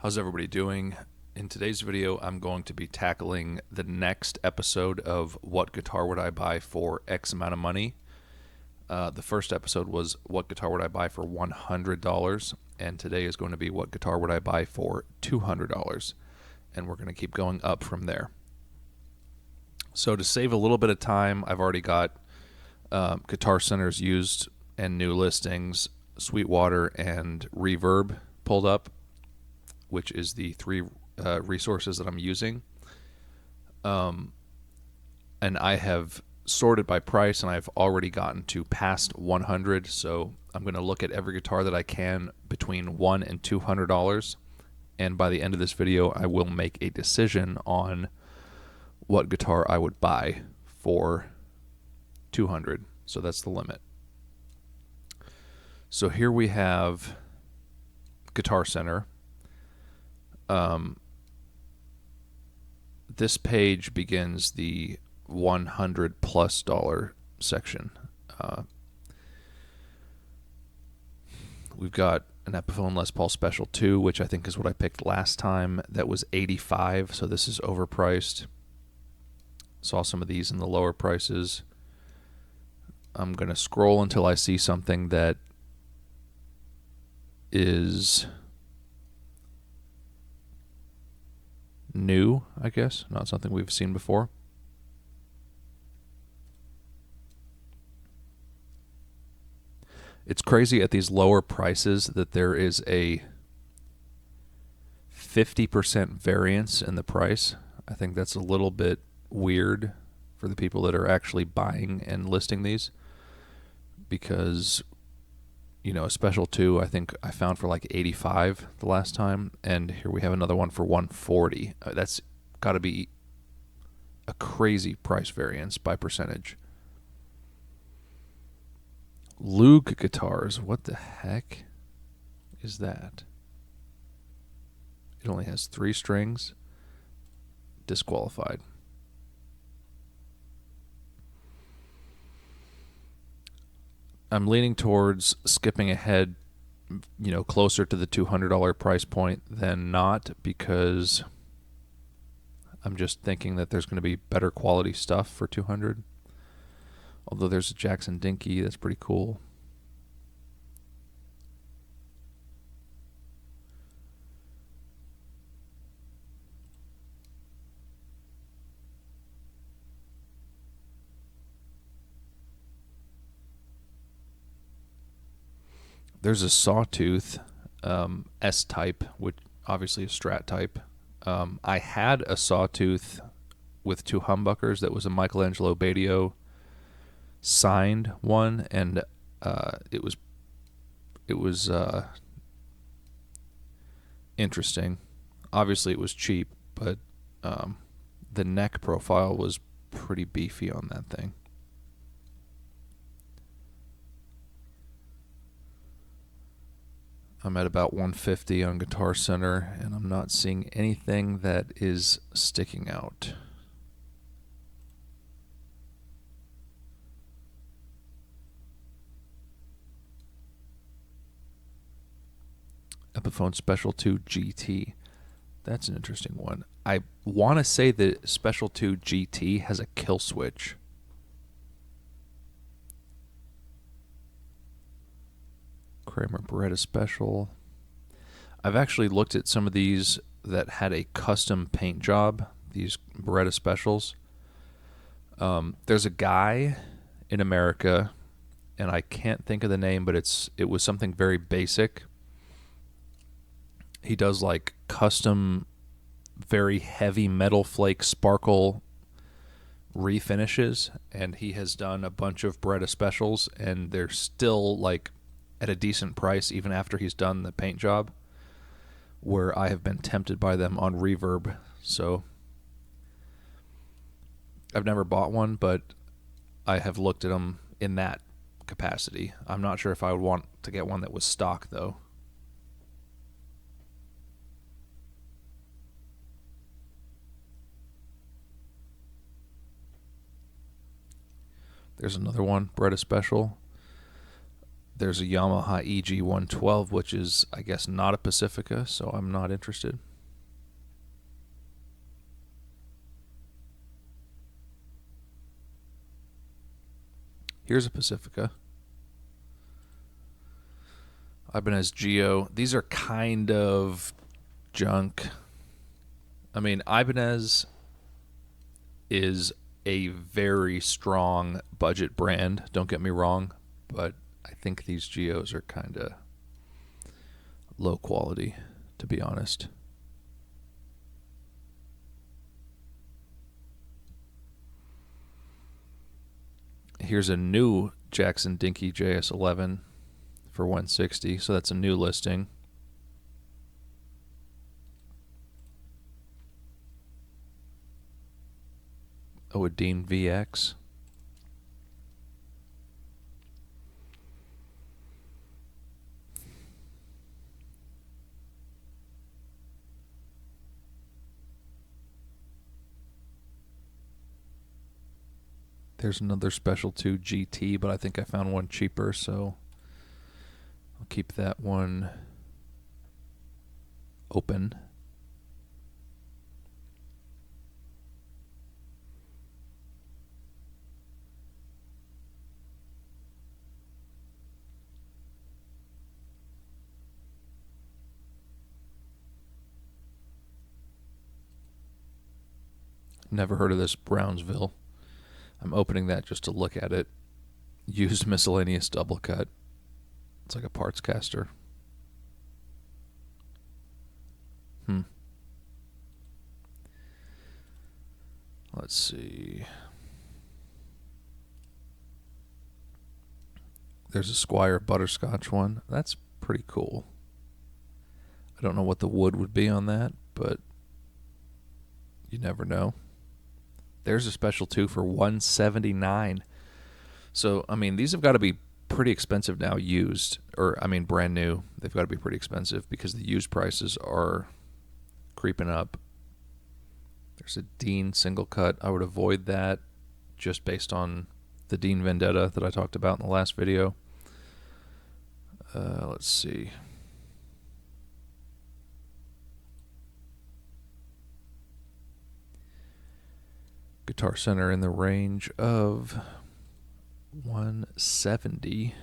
How's everybody doing? In today's video, I'm going to be tackling the next episode of What Guitar Would I Buy for X amount of money. The first episode was What Guitar Would I Buy for $100, and today is going to be What Guitar Would I Buy for $200, and we're going to keep going up from there. So to save a little bit of time, I've already got Guitar Center's used and new listings, Sweetwater, and Reverb pulled up, which is the three resources that I'm using. And I have sorted by price, and I've already gotten to past 100. So I'm going to look at every guitar that I can between $100 and $200. And by the end of this video, I will make a decision on what guitar I would buy for 200. So that's the limit. So here we have Guitar Center. This page begins the $100+ section. We've got an Epiphone Les Paul Special 2, which I think is what I picked last time. That was $85, so this is overpriced. Saw some of these in the lower prices. I'm going to scroll until I see something that is new, I guess, not something we've seen before. It's crazy at these lower prices that there is a 50% variance in the price. I think that's a little bit weird for the people that are actually buying and listing these, because a Special 2 I think I found for like 85 the last time, and here we have another one for 140. That's got to be a crazy price variance by percentage. Loog guitars, what the heck is that? It only has 3 strings. Disqualified. I'm leaning towards skipping ahead, closer to the $200 price point than not, because I'm just thinking that there's going to be better quality stuff for $200. Although there's a Jackson Dinky, that's pretty cool. There's a Sawtooth S-type, which obviously is Strat type. I had a Sawtooth with 2 humbuckers that was a Michelangelo Badio signed one, and it was interesting. Obviously it was cheap, but the neck profile was pretty beefy on that thing. I'm at about 150 on Guitar Center, and I'm not seeing anything that is sticking out. Epiphone Special 2 GT. That's an interesting one. I want to say that Special 2 GT has a kill switch. Kramer Beretta Special. I've actually looked at some of these that had a custom paint job, these Beretta Specials. There's a guy in America, and I can't think of the name, but it was something very basic. He does like custom, very heavy metal flake sparkle refinishes, and he has done a bunch of Beretta Specials, and they're still like at a decent price even after he's done the paint job, where I have been tempted by them on Reverb. So I've never bought one, but I have looked at them in that capacity. I'm not sure if I would want to get one that was stock, though. There's another one, Beretta Special. There's a Yamaha EG112, which is, I guess, not a Pacifica, so I'm not interested. Here's a Pacifica. Ibanez Geo. These are kind of junk. I mean, Ibanez is a very strong budget brand, don't get me wrong, but I think these Geos are kind of low quality, to be honest. Here's a new Jackson Dinky JS11 for $160, so that's a new listing. Oh, a Dean VX. There's another Special 2 GT, but I think I found one cheaper, so I'll keep that one open. Never heard of this Brownsville. I'm opening that just to look at it. Used miscellaneous double cut. It's like a parts caster. Let's see. There's a Squire Butterscotch one. That's pretty cool. I don't know what the wood would be on that, but you never know. There's a Special 2 for $179. So, I mean, these have got to be pretty expensive now used. Or, I mean, brand new. They've got to be pretty expensive because the used prices are creeping up. There's a Dean single cut. I would avoid that just based on the Dean Vendetta that I talked about in the last video. Let's see. Guitar Center in the range of 170.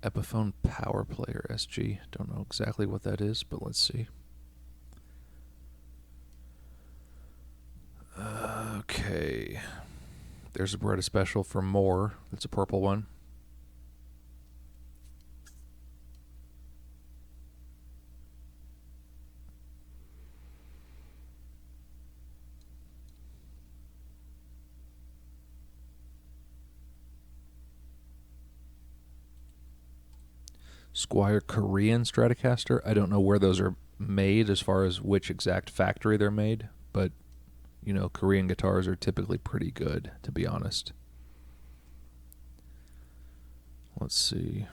Epiphone Power Player SG. Don't know exactly what that is, but let's see. Okay. There's a Beretta Special for more. That's a purple one. Squire Korean Stratocaster. I don't know where those are made as far as which exact factory they're made, but you know, Korean guitars are typically pretty good, to be honest. Let's see.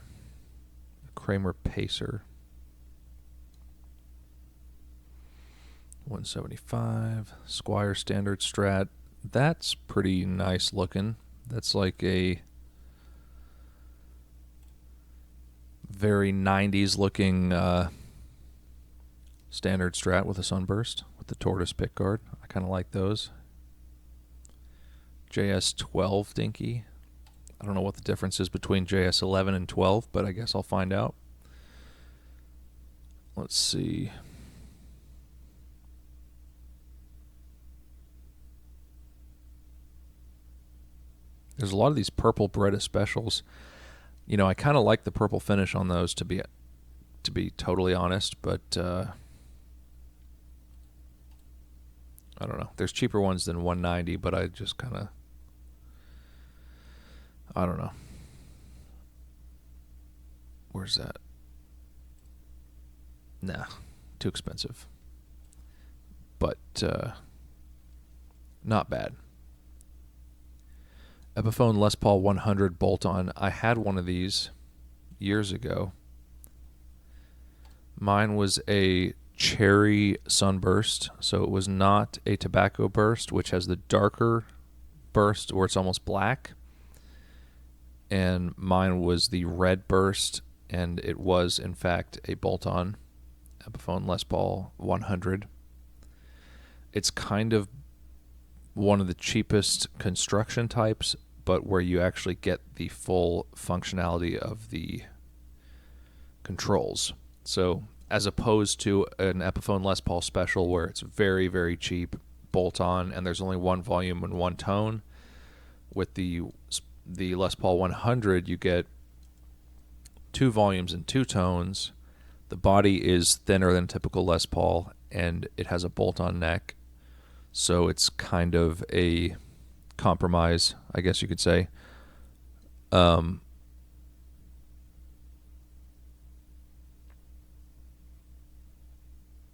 Kramer Pacer. 175. Squire Standard Strat. That's pretty nice looking. That's like a very 90s looking standard Strat with a sunburst with the tortoise pickguard. I kind of like those. JS12 Dinky. I don't know what the difference is between JS11 and 12, but I guess I'll find out. Let's see. There's a lot of these purple Beretta Specials. You know, I kind of like the purple finish on those, to be totally honest, but I don't know. There's cheaper ones than 190, but I just kind of, I don't know. Where's that? Nah, too expensive. But not bad. Epiphone Les Paul 100 bolt-on. I had one of these years ago. Mine was a cherry sunburst, so it was not a tobacco burst, which has the darker burst where it's almost black. and mine was the Red Burst, and it was in fact a bolt-on Epiphone Les Paul 100. It's kind of one of the cheapest construction types, but where you actually get the full functionality of the controls. So as opposed to an Epiphone Les Paul Special where it's very, very cheap, bolt-on, and there's only one volume and one tone, with the Les Paul 100 you get two volumes and two tones. The body is thinner than typical Les Paul, and it has a bolt-on neck, so it's kind of a compromise, I guess you could say.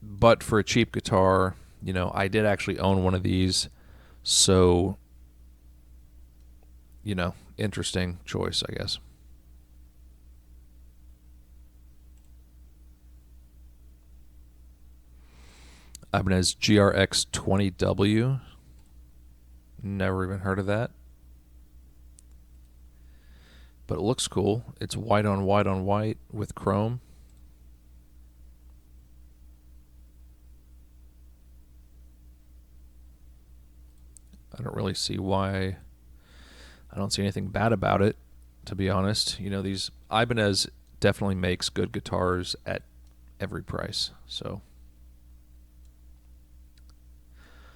But for a cheap guitar, you know, I did actually own one of these, so, you know, interesting choice, I guess. Ibanez GRX 20W. Never even heard of that. But it looks cool. It's white on white on white with chrome. I don't really see why. I don't see anything bad about it, to be honest. You know, these Ibanez definitely makes good guitars at every price. So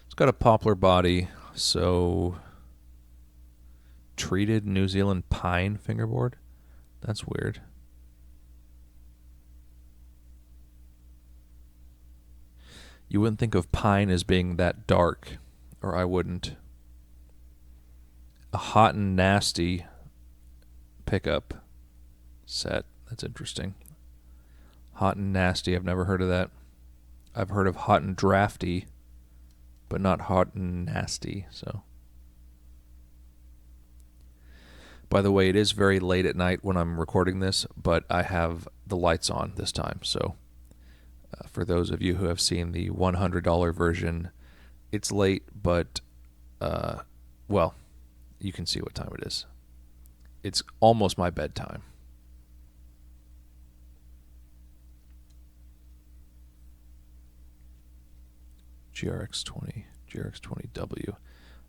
it's got a poplar body, so treated New Zealand pine fingerboard. That's weird. You wouldn't think of pine as being that dark, or I wouldn't. A Hot and Nasty pickup set. That's interesting. Hot and Nasty, I've never heard of that. I've heard of Hot and Drafty, but not Hot and Nasty. So, by the way, it is very late at night when I'm recording this, but I have the lights on this time. So for those of you who have seen the $100 version, it's late, but well, you can see what time it is. It's almost my bedtime. GRX 20W.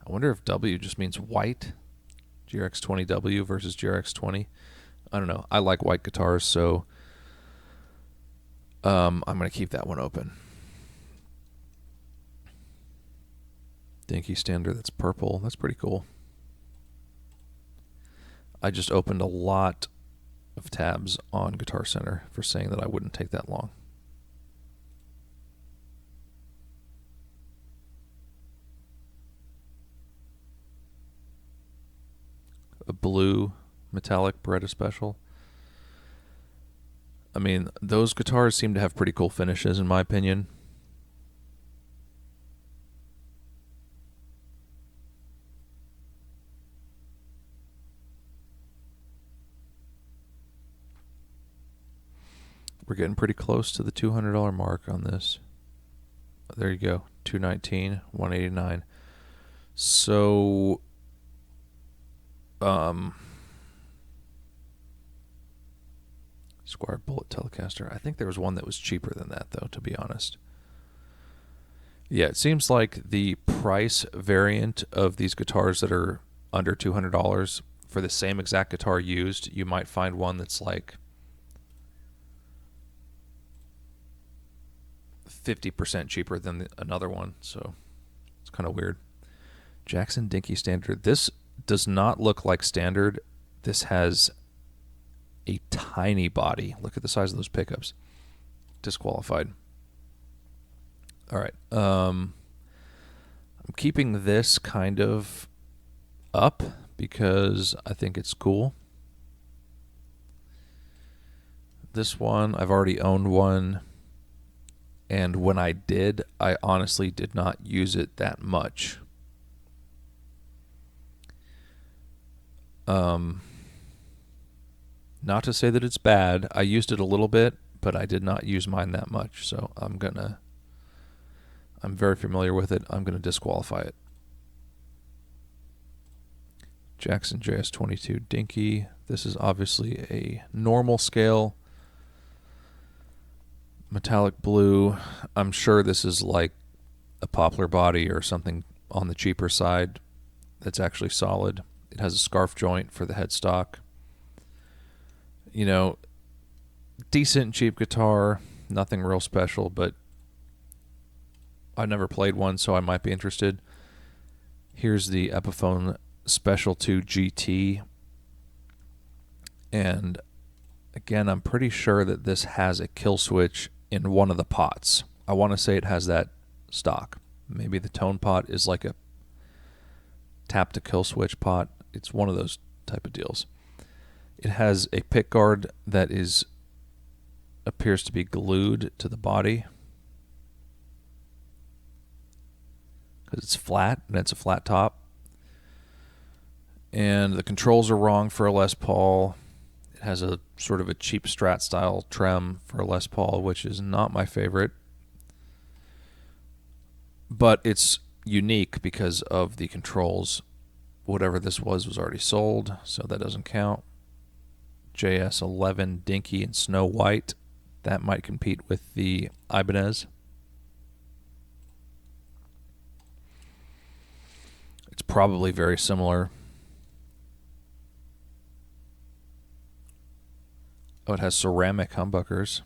I wonder if W just means white. GRX 20W versus GRX 20. I don't know. I like white guitars, so I'm going to keep that one open. Dinky Standard, that's purple. That's pretty cool. I just opened a lot of tabs on Guitar Center for saying that I wouldn't take that long. A blue metallic Beretta Special. I mean, those guitars seem to have pretty cool finishes in my opinion. We're getting pretty close to the $200 mark on this. There you go, $219, $189. So, Squire Bullet Telecaster. I think there was one that was cheaper than that, though, to be honest. Yeah, it seems like the price variant of these guitars that are under $200 for the same exact guitar used, you might find one that's like 50% cheaper than another one, so it's kind of weird. Jackson Dinky Standard. This does not look like standard. This has a tiny body. Look at the size of those pickups. Disqualified. All right. I'm keeping this kind of up because I think it's cool. This one, I've already owned one. And when I did, I honestly did not use it that much. Not to say that it's bad. I used it a little bit, but I did not use mine that much. So I'm very familiar with it. I'm going to disqualify it. Jackson JS22 Dinky. This is obviously a normal scale. Metallic blue. I'm sure this is like a poplar body or something on the cheaper side that's actually solid. It has a scarf joint for the headstock. You know, decent cheap guitar, nothing real special, but I've never played one, so I might be interested. Here's the Epiphone Special 2 GT. And again, I'm pretty sure that this has a kill switch in one of the pots. I want to say it has that stock. Maybe the tone pot is like a tap to kill switch pot. It's one of those type of deals. It has a pick guard that appears to be glued to the body because it's flat and it's a flat top. And the controls are wrong for a Les Paul. It has a sort of a cheap Strat style trem for a Les Paul, which is not my favorite. But it's unique because of the controls. Whatever this was already sold, so that doesn't count. JS11 Dinky and Snow White. That might compete with the Ibanez. It's probably very similar. Oh, it has ceramic humbuckers.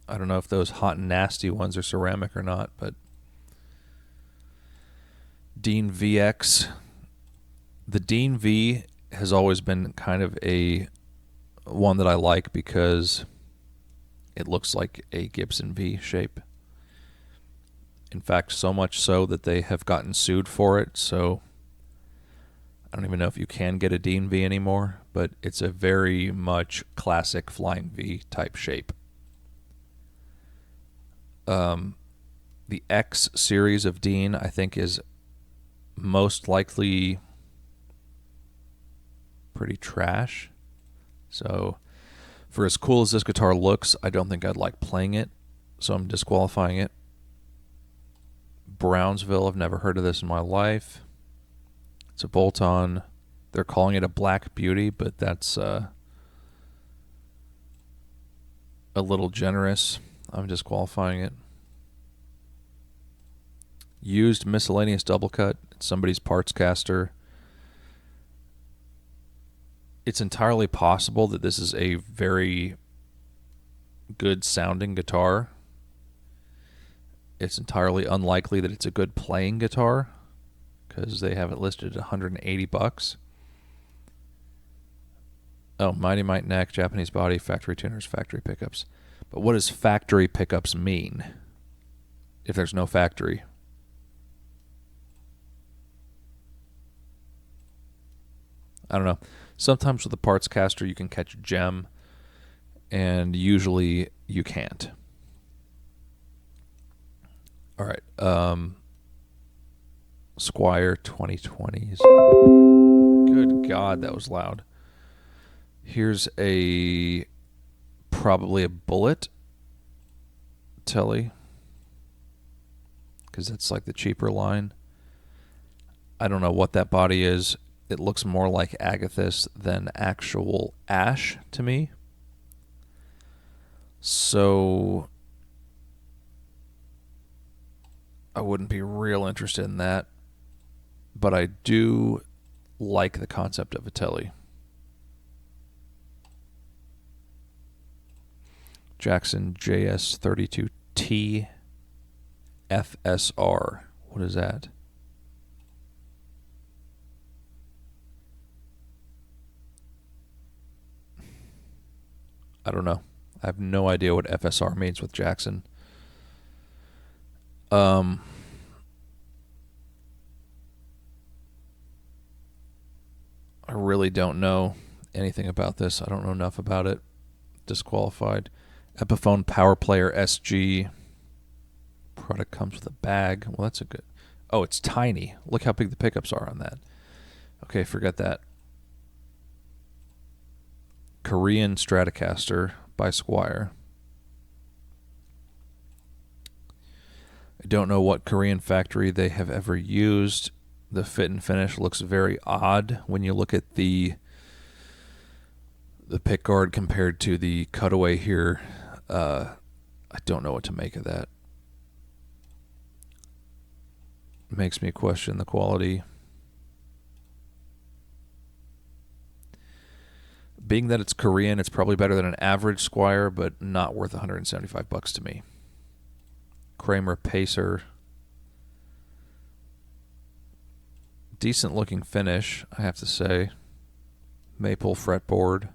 I don't know if those hot and nasty ones are ceramic or not, but Dean VX. The Dean V has always been kind of a one that I like because it looks like a Gibson V shape. In fact, so much so that they have gotten sued for it, so I don't even know if you can get a Dean V anymore, but it's a very much classic Flying V type shape. The X series of Dean, I think, is most likely pretty trash. So for as cool as this guitar looks, I don't think I'd like playing it, so I'm disqualifying it. Brownsville, I've never heard of this in my life. It's a bolt-on. They're calling it a Black Beauty, but that's a little generous. I'm disqualifying it. Used miscellaneous double cut. It's somebody's parts caster. It's entirely possible that this is a very good sounding guitar. It's entirely unlikely that it's a good playing guitar because they have it listed at $180. Oh, Mighty Might neck, Japanese body, factory tuners, factory pickups. But what does factory pickups mean if there's no factory? I don't know. Sometimes with the parts caster you can catch a gem, and usually you can't. All right. Squier 2020s. Good God, that was loud. Here's probably a Bullet Telly, because that's like the cheaper line. I don't know what that body is. It looks more like Agathis than actual ash to me. So I wouldn't be real interested in that. But I do like the concept of a Telly. Jackson JS32T FSR. What is that? I don't know. I have no idea what FSR means with Jackson. I really don't know anything about this. I don't know enough about it. Disqualified. Epiphone Power Player SG. Product comes with a bag. Well, that's a good... Oh, it's tiny. Look how big the pickups are on that. Okay, forget that. Korean Stratocaster by Squier. I don't know what Korean factory they have ever used. The fit and finish looks very odd when you look at the pick guard compared to the cutaway here. I don't know what to make of that. Makes me question the quality. Being that it's Korean, it's probably better than an average Squire, but not worth $175 to me. Kramer Pacer. Decent looking finish, I have to say. Maple fretboard.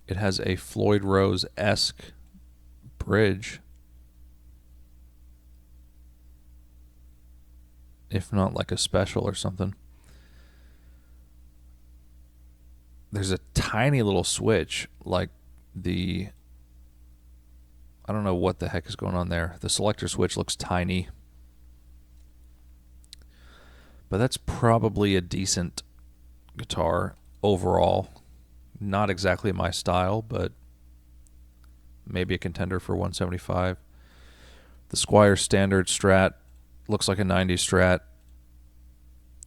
It has a Floyd Rose-esque bridge, if not like a special or something. There's a tiny little switch, like I don't know what the heck is going on there. The selector switch looks tiny. But that's probably a decent guitar overall. Not exactly my style, but maybe a contender for 175. The Squire Standard Strat looks like a 90s Strat.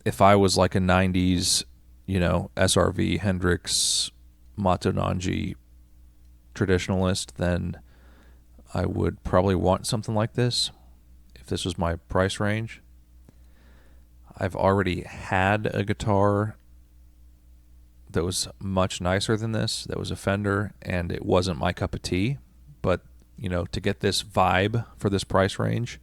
If I was like a 90s, SRV, Hendrix, Matonangi traditionalist, then I would probably want something like this if this was my price range. I've already had a guitar that was much nicer than this, that was a Fender, and it wasn't my cup of tea. But, to get this vibe for this price range,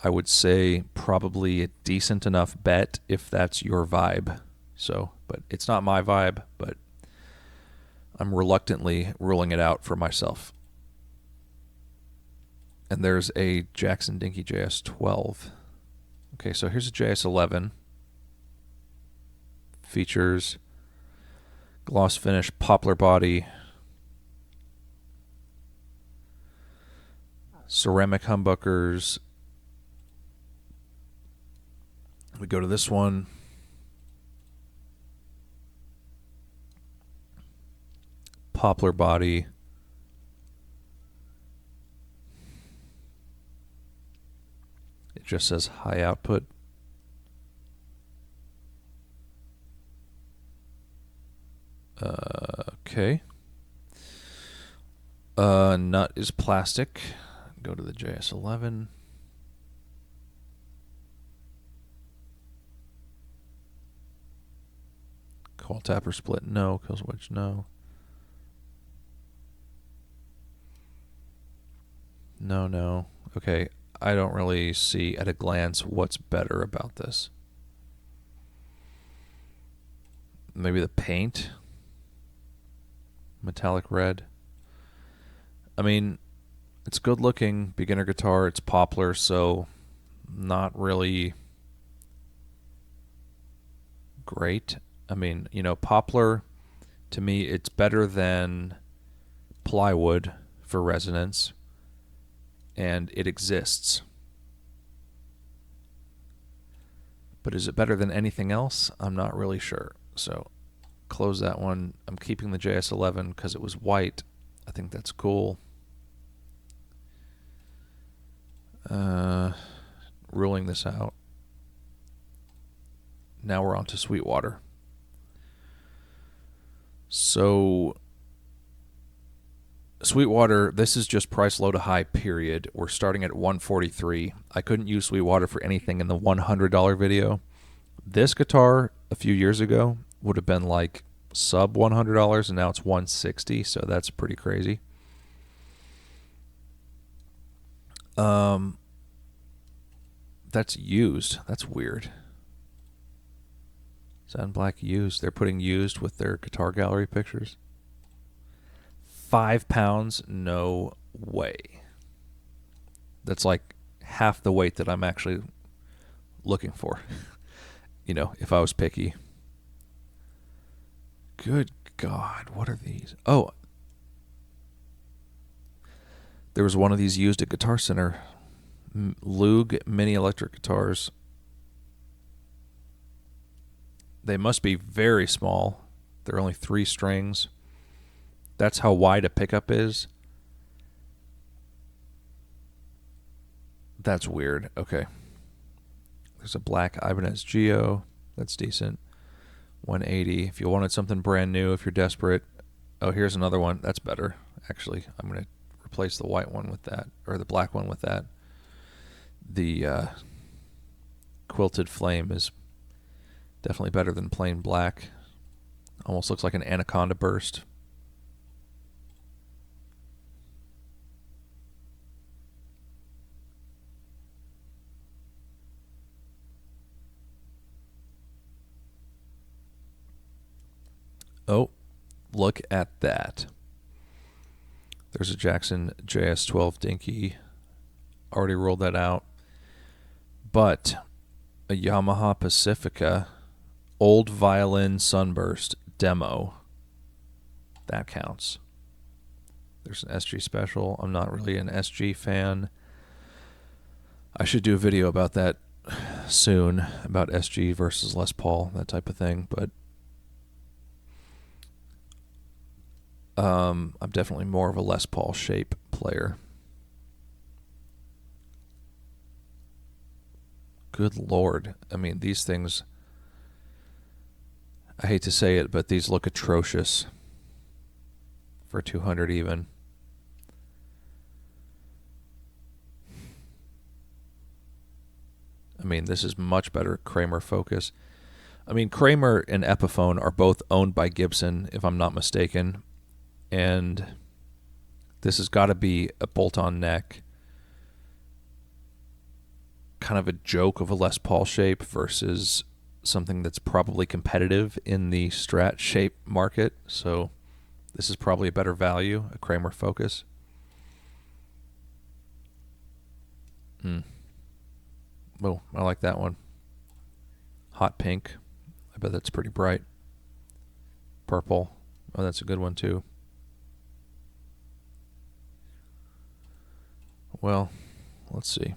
I would say probably a decent enough bet if that's your vibe. So, but it's not my vibe, but I'm reluctantly ruling it out for myself. And there's a Jackson Dinky JS12. Okay, so here's a JS11. Features gloss finish, poplar body, ceramic humbuckers. We go to this one. Poplar body. It just says high output. Okay. Nut is plastic. Go to the JS11. Coil tapper split, no. Kill switch, no. No. Okay, I don't really see at a glance what's better about this. Maybe the paint. Metallic red. I mean, it's good looking beginner guitar. It's poplar, so not really great. I mean, poplar, to me, it's better than plywood for resonance, and it exists. But is it better than anything else? I'm not really sure. So close that one. I'm keeping the JS11 because it was white. I think that's cool. Ruling this out. Now we're on to Sweetwater. So Sweetwater, this is just price low to high, period. We're starting at $143. I couldn't use Sweetwater for anything in the $100 video. This guitar a few years ago would have been like sub $100, and now it's $160, so that's pretty crazy. That's used. That's weird. Satin Black used. They're putting used with their guitar gallery pictures. 5 pounds? No way. That's like half the weight that I'm actually looking for. If I was picky. Good God, what are these? Oh, there was one of these used at Guitar Center. Loog mini electric guitars. They must be very small. There are only 3 strings. That's how wide a pickup is. That's weird. Okay. There's a black Ibanez Geo. That's decent. 180. If you wanted something brand new, if you're desperate. Oh, here's another one. That's better. Actually, I'm going to replace the white one with that, or the black one with that. The Quilted Flame is definitely better than plain black. Almost looks like an Anaconda Burst. Oh, look at that. There's a Jackson JS12 Dinky. Already rolled that out. But a Yamaha Pacifica Old Violin Sunburst demo. That counts. There's an SG Special. I'm not really an SG fan. I should do a video about that soon, about SG versus Les Paul, that type of thing. But I'm definitely more of a Les Paul shape player. Good Lord. I mean, these things, I hate to say it, but these look atrocious for 200 even. I mean, this is much better Kramer Focus. I mean, Kramer and Epiphone are both owned by Gibson, if I'm not mistaken. And this has got to be a bolt-on neck. Kind of a joke of a Les Paul shape versus something that's probably competitive in the Strat shape market. So this is probably a better value, a Kramer Focus. Oh, I like that one. Hot pink. I bet that's pretty bright. Purple. Oh, that's a good one too. Well, let's see.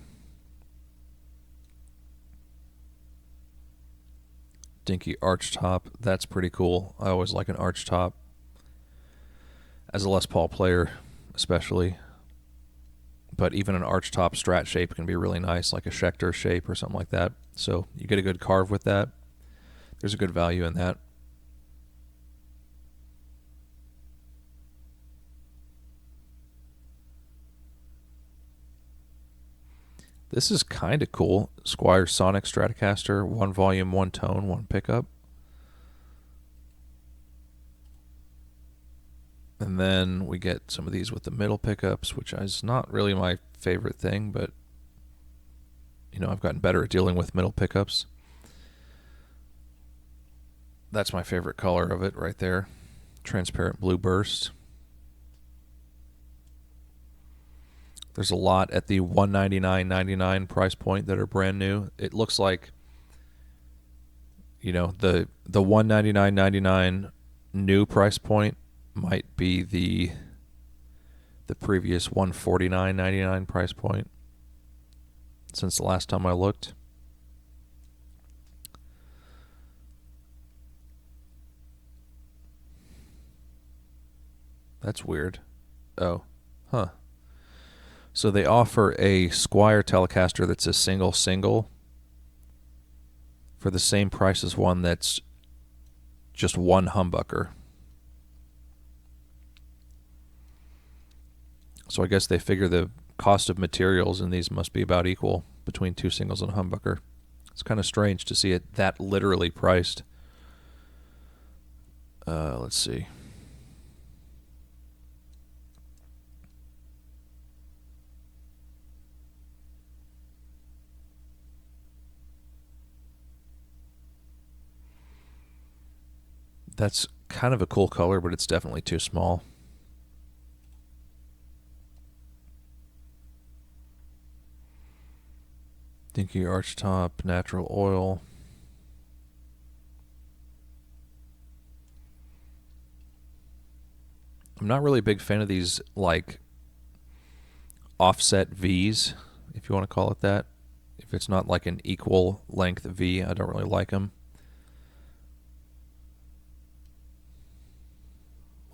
Dinky arch top. That's pretty cool. I always like an arch top. As a Les Paul player, especially. But even an arch top Strat shape can be really nice, like a Schecter shape or something like that. So you get a good carve with that. There's a good value in that. This is kind of cool. Squier Sonic Stratocaster, 1 volume, 1 tone, 1 pickup. And then we get some of these with the middle pickups, which is not really my favorite thing, but you know, I've gotten better at dealing with middle pickups. That's my favorite color of it right there. Transparent blue burst. There's a lot at the $199.99 price point that are brand new. It looks like, you know, the $199.99 new price point might be the previous $149.99 price point since the last time I looked. That's weird. Oh, huh. So they offer a Squier Telecaster that's a single for the same price as one that's just one humbucker. So I guess they figure the cost of materials in these must be about equal between 2 singles and a humbucker. It's kind of strange to see it that literally priced. Let's see. That's kind of a cool color, but it's definitely too small. Dinky arch top, natural oil. I'm not really a big fan of these like offset V's, if you want to call it that. If it's not like an equal length V, I don't really like them.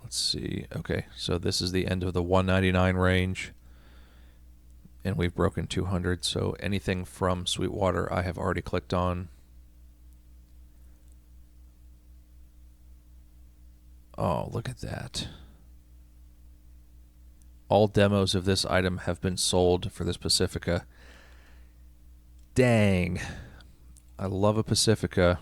Let's see. Okay, so this is the end of the 199 range, and we've broken 200. So anything from Sweetwater I have already clicked on. Oh, look at that. All demos of this item have been sold for this Pacifica. Dang. I love a Pacifica.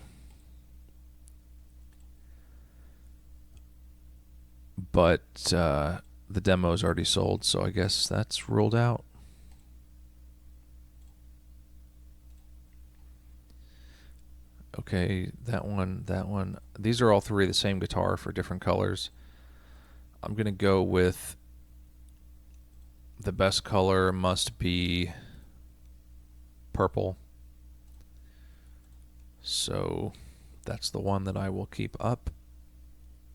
But the demo is already sold, so I guess that's ruled out. Okay, that one, that one. These are all three the same guitar for different colors. I'm going to go with the best color must be purple. So that's the one that I will keep up.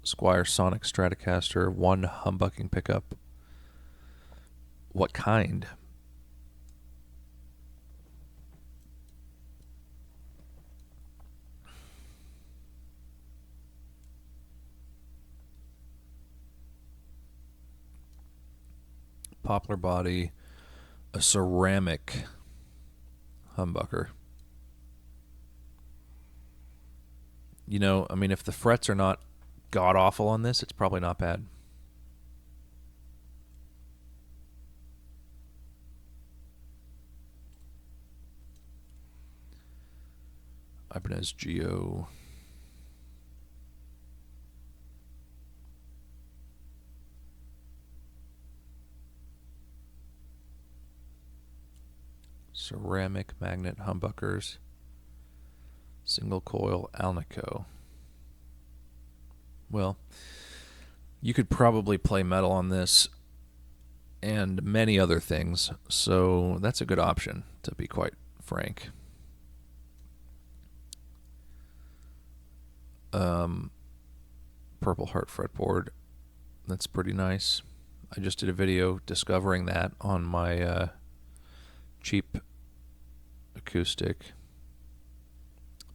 Squier Sonic Stratocaster, 1 humbucking pickup. What kind? Poplar body, a ceramic humbucker. You know, I mean, if the frets are not god awful on this, it's probably not bad. Ibanez Geo. Ceramic magnet humbuckers. Single coil Alnico. Well, you could probably play metal on this and many other things, so that's a good option, to be quite frank. Purple Heart fretboard, that's pretty nice. I just did a video discovering that on my cheap acoustic.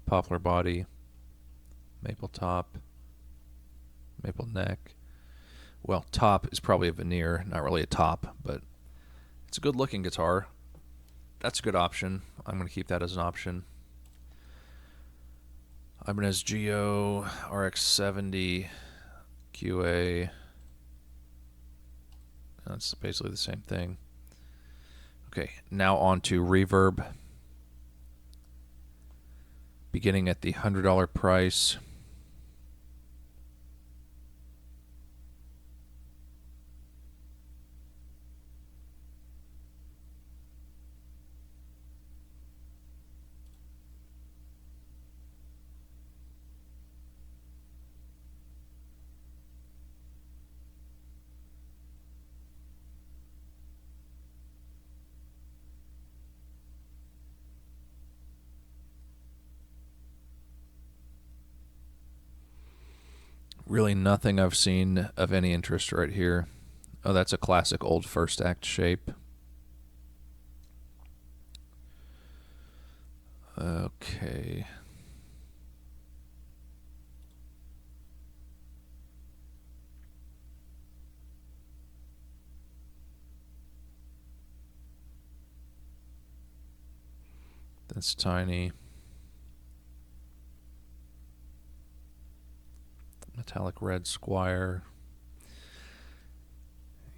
Poplar body, maple top, maple neck. Well, top is probably a veneer, not really a top, but it's a good looking guitar. That's a good option. I'm going to keep that as an option. Ibanez Geo RX70 QA. That's basically the same thing. Okay, now on to reverb. Beginning at the $100 price. Really nothing I've seen of any interest right here. Oh, that's a classic old first act shape. Okay. That's tiny. Metallic red Squier.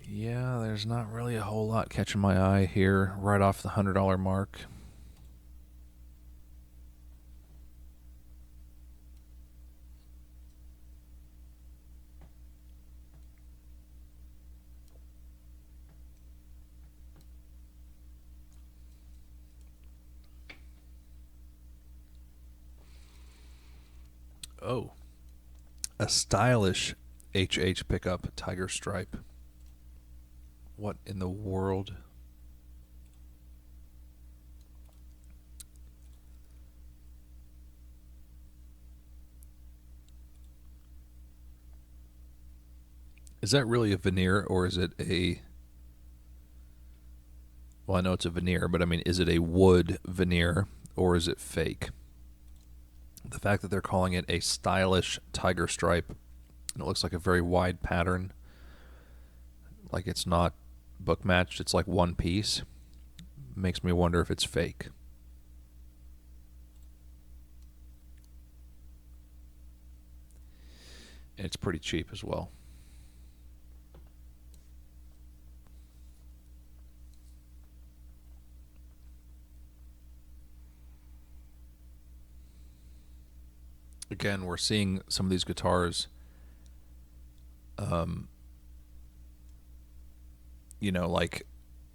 Yeah, there's not really a whole lot catching my eye here right off the $100 mark. Oh, a stylish HH pickup, Tiger Stripe. What in the world? Is that really a veneer, or is it a... Well, I know it's a veneer, but I mean, is it a wood veneer, or is it fake? The fact that they're calling it a stylish Tiger Stripe And it looks like a very wide pattern. Like it's not book matched, it's like one piece. Makes me wonder if it's fake. And it's pretty cheap as well. Again, we're seeing some of these guitars, like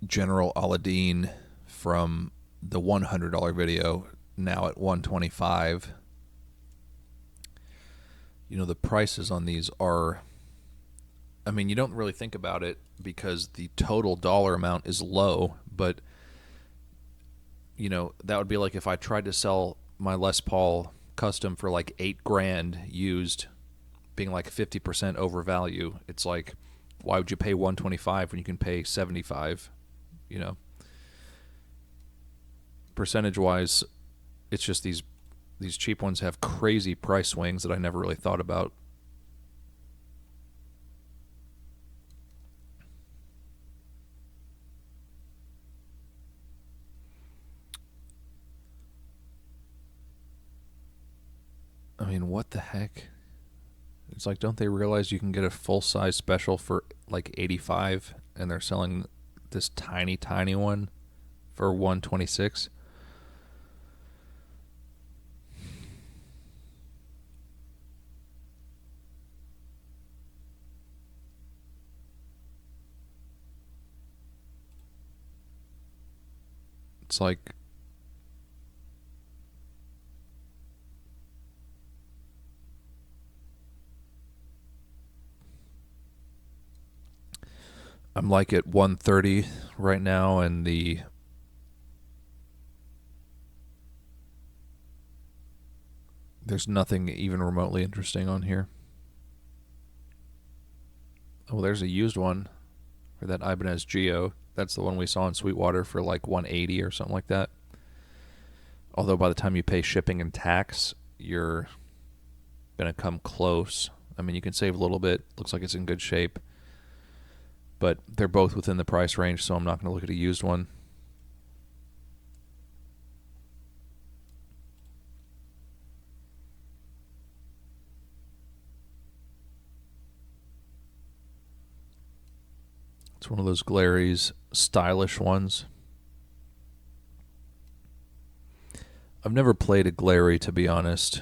General Aladdin from the $100 video, now at $125. The prices on these are, you don't really think about it because the total dollar amount is low, but that would be like if I tried to sell my Les Paul custom for like $8,000 used, being like 50% over value. It's like, why would you pay $125 when you can pay $75? Percentage wise, it's just these cheap ones have crazy price swings that I never really thought about. What the heck? It's like, don't they realize you can get a full-size special for like $85 and they're selling this tiny one for $126? It's like, I'm like at 130 right now, and there's nothing even remotely interesting on here. Oh, there's a used one for that Ibanez Geo. That's the one we saw in Sweetwater for like 180 or something like that. Although by the time you pay shipping and tax, you're going to come close. You can save a little bit. Looks like it's in good shape. But they're both within the price range, so I'm not going to look at a used one. It's one of those Glary's stylish ones. I've never played a Glary, to be honest.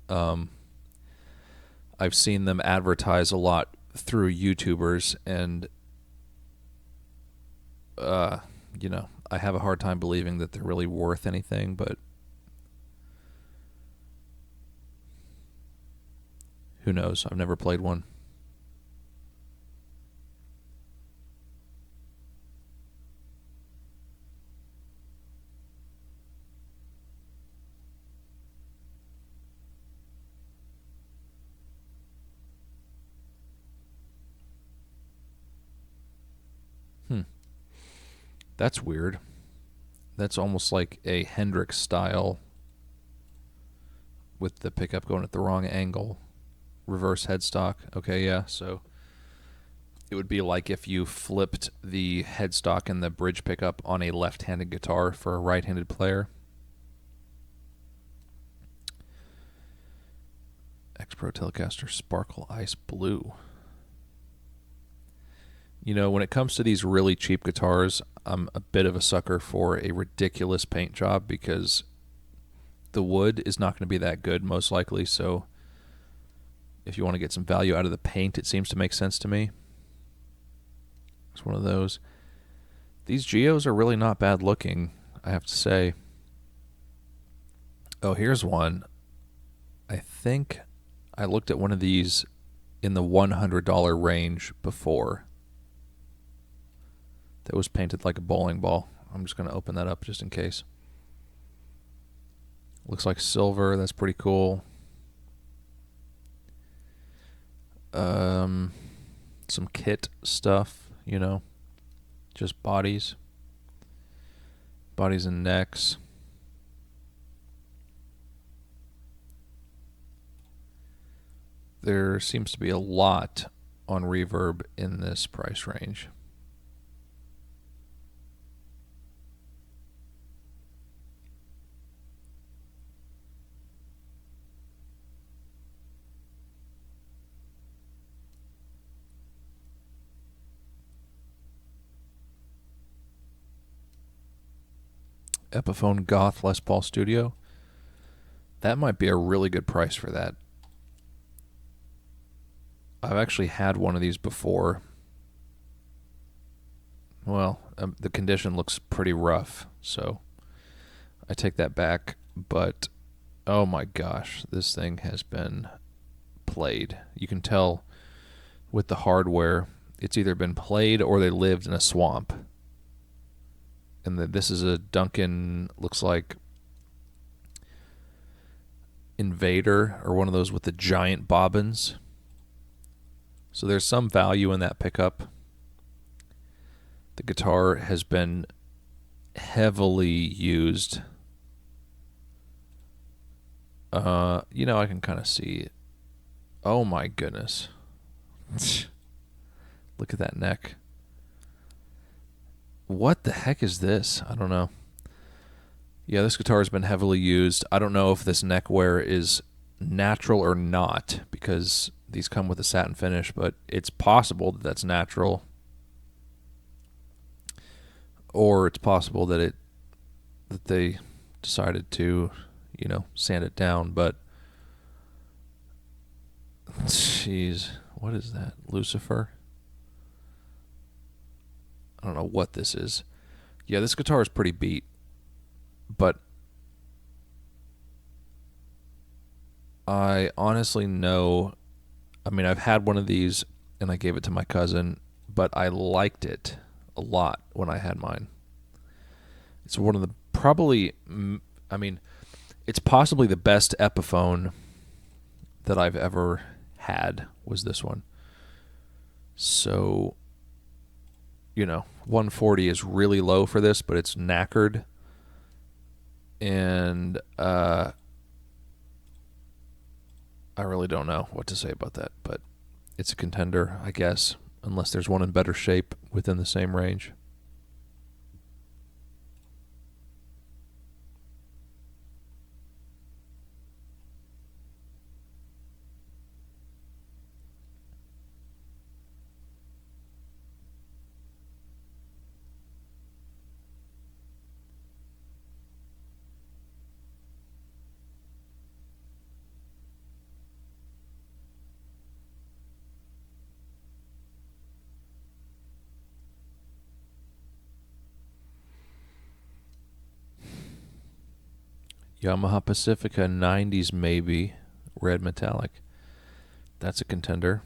I've seen them advertise a lot through YouTubers, and I have a hard time believing that they're really worth anything, but who knows? I've never played one. That's weird. That's almost like a Hendrix style with the pickup going at the wrong angle. Reverse headstock. Okay, yeah. So it would be like if you flipped the headstock and the bridge pickup on a left-handed guitar for a right-handed player. X-Pro Telecaster Sparkle Ice Blue. When it comes to these really cheap guitars, I'm a bit of a sucker for a ridiculous paint job because the wood is not going to be that good, most likely. So if you want to get some value out of the paint, it seems to make sense to me. It's one of those. These Geos are really not bad looking, I have to say. Oh, here's one. I think I looked at one of these in the $100 range before. That was painted like a bowling ball. I'm just going to open that up just in case. Looks like silver. That's pretty cool. Some kit stuff, just bodies and necks. there seems to be a lot on reverb in this price range. Epiphone Goth Les Paul Studio. That might be a really good price for that. I've actually had one of these before. Well, the condition looks pretty rough, so I take that back. But, oh my gosh, this thing has been played. You can tell with the hardware, it's either been played or they lived in a swamp. And this is a Duncan, looks like Invader, or one of those with the giant bobbins. So there's some value in that pickup. The guitar has been heavily used. You know, I can kind of see it. Oh my goodness. Look at that neck. What the heck is this? I don't know. Yeah, this guitar has been heavily used. I don't know if this neck wear is natural or not, because these come with a satin finish, but it's possible that that's natural. Or it's possible that they decided to, you know, sand it down, but jeez, what is that? Lucifer? I don't know what this is. Yeah, this guitar is pretty beat, but I honestly know, I mean, I've had one of these and I gave it to my cousin, but I liked it a lot when I had mine. It's one of the probably, I mean, it's possibly the best Epiphone that I've ever had was this one. So, you know, 140 is really low for this, but it's knackered. And I really don't know what to say about that, but it's a contender, I guess, unless there's one in better shape within the same range. Yamaha Pacifica 90s maybe, red metallic. That's a contender.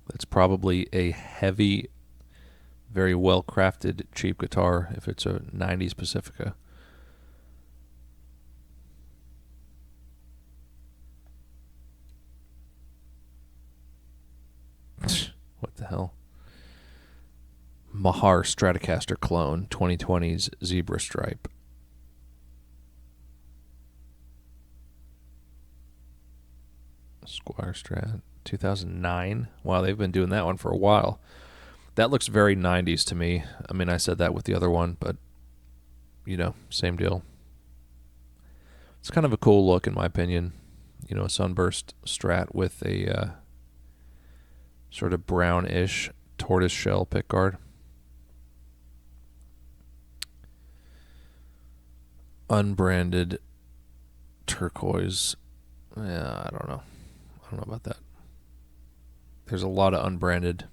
That's probably a heavy, very well crafted, cheap guitar if it's a 90s Pacifica. What the hell? Mahar Stratocaster clone, 2020's Zebra Stripe. Squire Strat, 2009. Wow, they've been doing that one for a while. That looks very 90s to me. I mean, I said that with the other one, but, you know, same deal. It's kind of a cool look, in my opinion. You know, a sunburst Strat with a sort of brownish tortoise shell pickguard. Unbranded turquoise. Yeah, I don't know. I don't know about that. There's a lot of unbranded.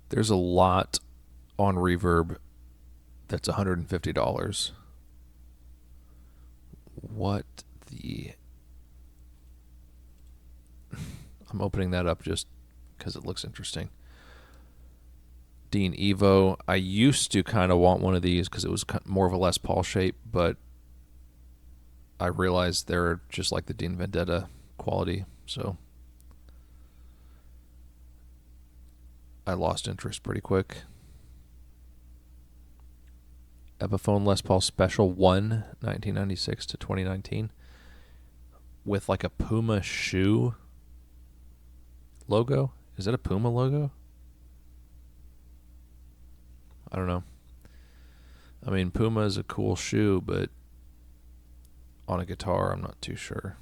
There's a lot on Reverb that's $150. What the... I'm opening that up just because it looks interesting. Dean Evo. I used to kind of want one of these because it was more of a Les Paul shape, but I realized they're just like the Dean Vendetta quality, so I lost interest pretty quick. Epiphone Les Paul Special 1, 1996 to 2019, with like a Puma shoe logo. Is that a Puma logo? I don't know. I mean, Puma is a cool shoe, but on a guitar, I'm not too sure.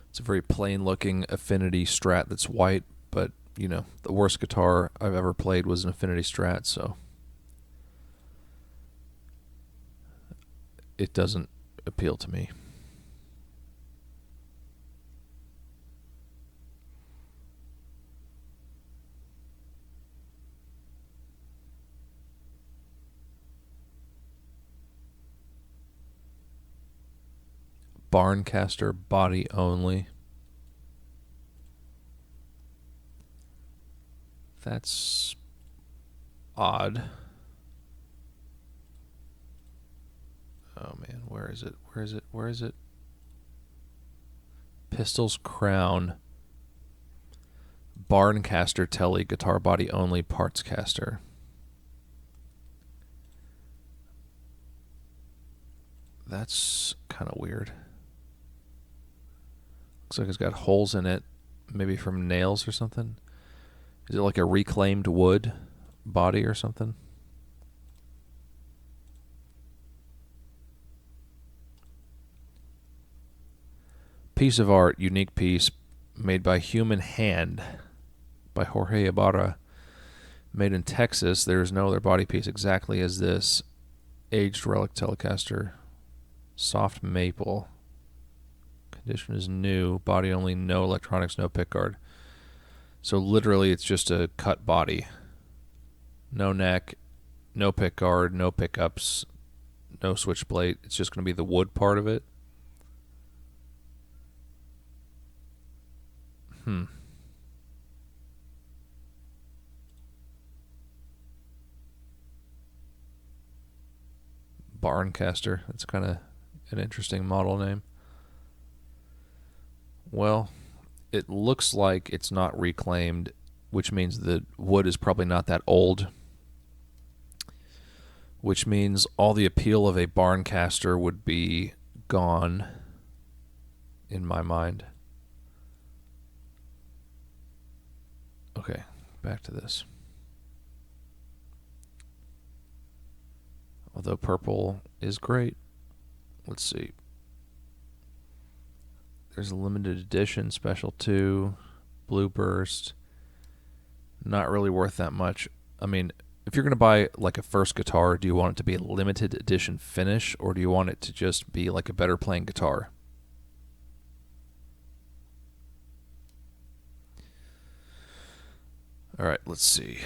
It's a very plain looking Affinity Strat that's white, but you know, the worst guitar I've ever played was an Affinity Strat, so it doesn't appeal to me. Barncaster body only. That's odd. Oh man, where is it? Where is it? Where is it? Pistols Crown. Barncaster Telly guitar body only parts caster. That's kind of weird. Looks like it's got holes in it, maybe from nails or something. Is it like a reclaimed wood body or something? Piece of art, unique piece, made by human hand by Jorge Ibarra. Made in Texas. There is no other body piece exactly as this. Aged relic Telecaster. Soft maple. Condition is new. Body only, no electronics, no pickguard. So literally it's just a cut body. No neck, no pickguard, no pickups, no switchblade. It's just going to be the wood part of it. Barncaster. That's kind of an interesting model name. Well, it looks like it's not reclaimed, which means the wood is probably not that old, which means all the appeal of a Barncaster would be gone in my mind. Okay, back to this. Although purple is great. Let's see. There's a limited edition special 2, Blue Burst. Not really worth that much. I mean, if you're going to buy like a first guitar, do you want it to be a limited edition finish, or do you want it to just be like a better playing guitar? All right, let's see.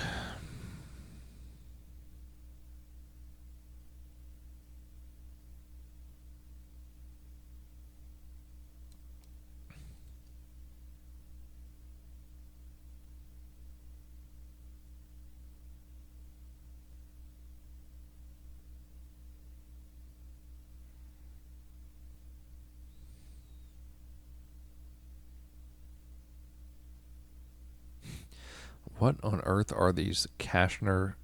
What on earth are these Kashner?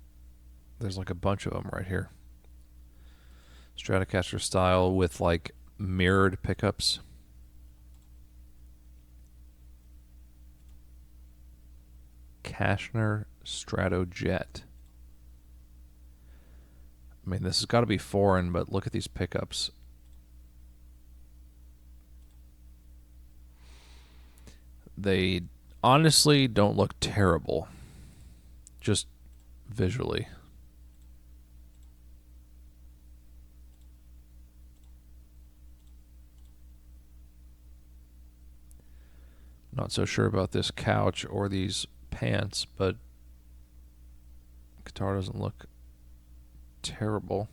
There's like a bunch of them right here. Stratocaster style with like mirrored pickups. Kashner Stratojet. I mean, this has got to be foreign, but look at these pickups. They honestly don't look terrible, just visually. Not so sure about this couch or these pants, but guitar doesn't look terrible.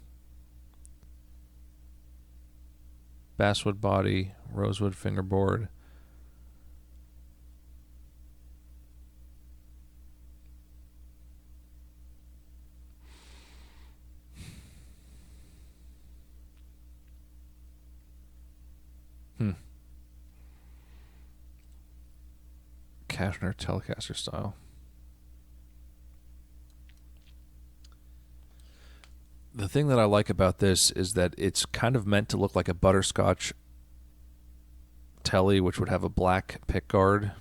Basswood body, rosewood fingerboard. Cashner Telecaster style. The thing that I like about this is that it's kind of meant to look like a butterscotch Tele, which would have a black pickguard,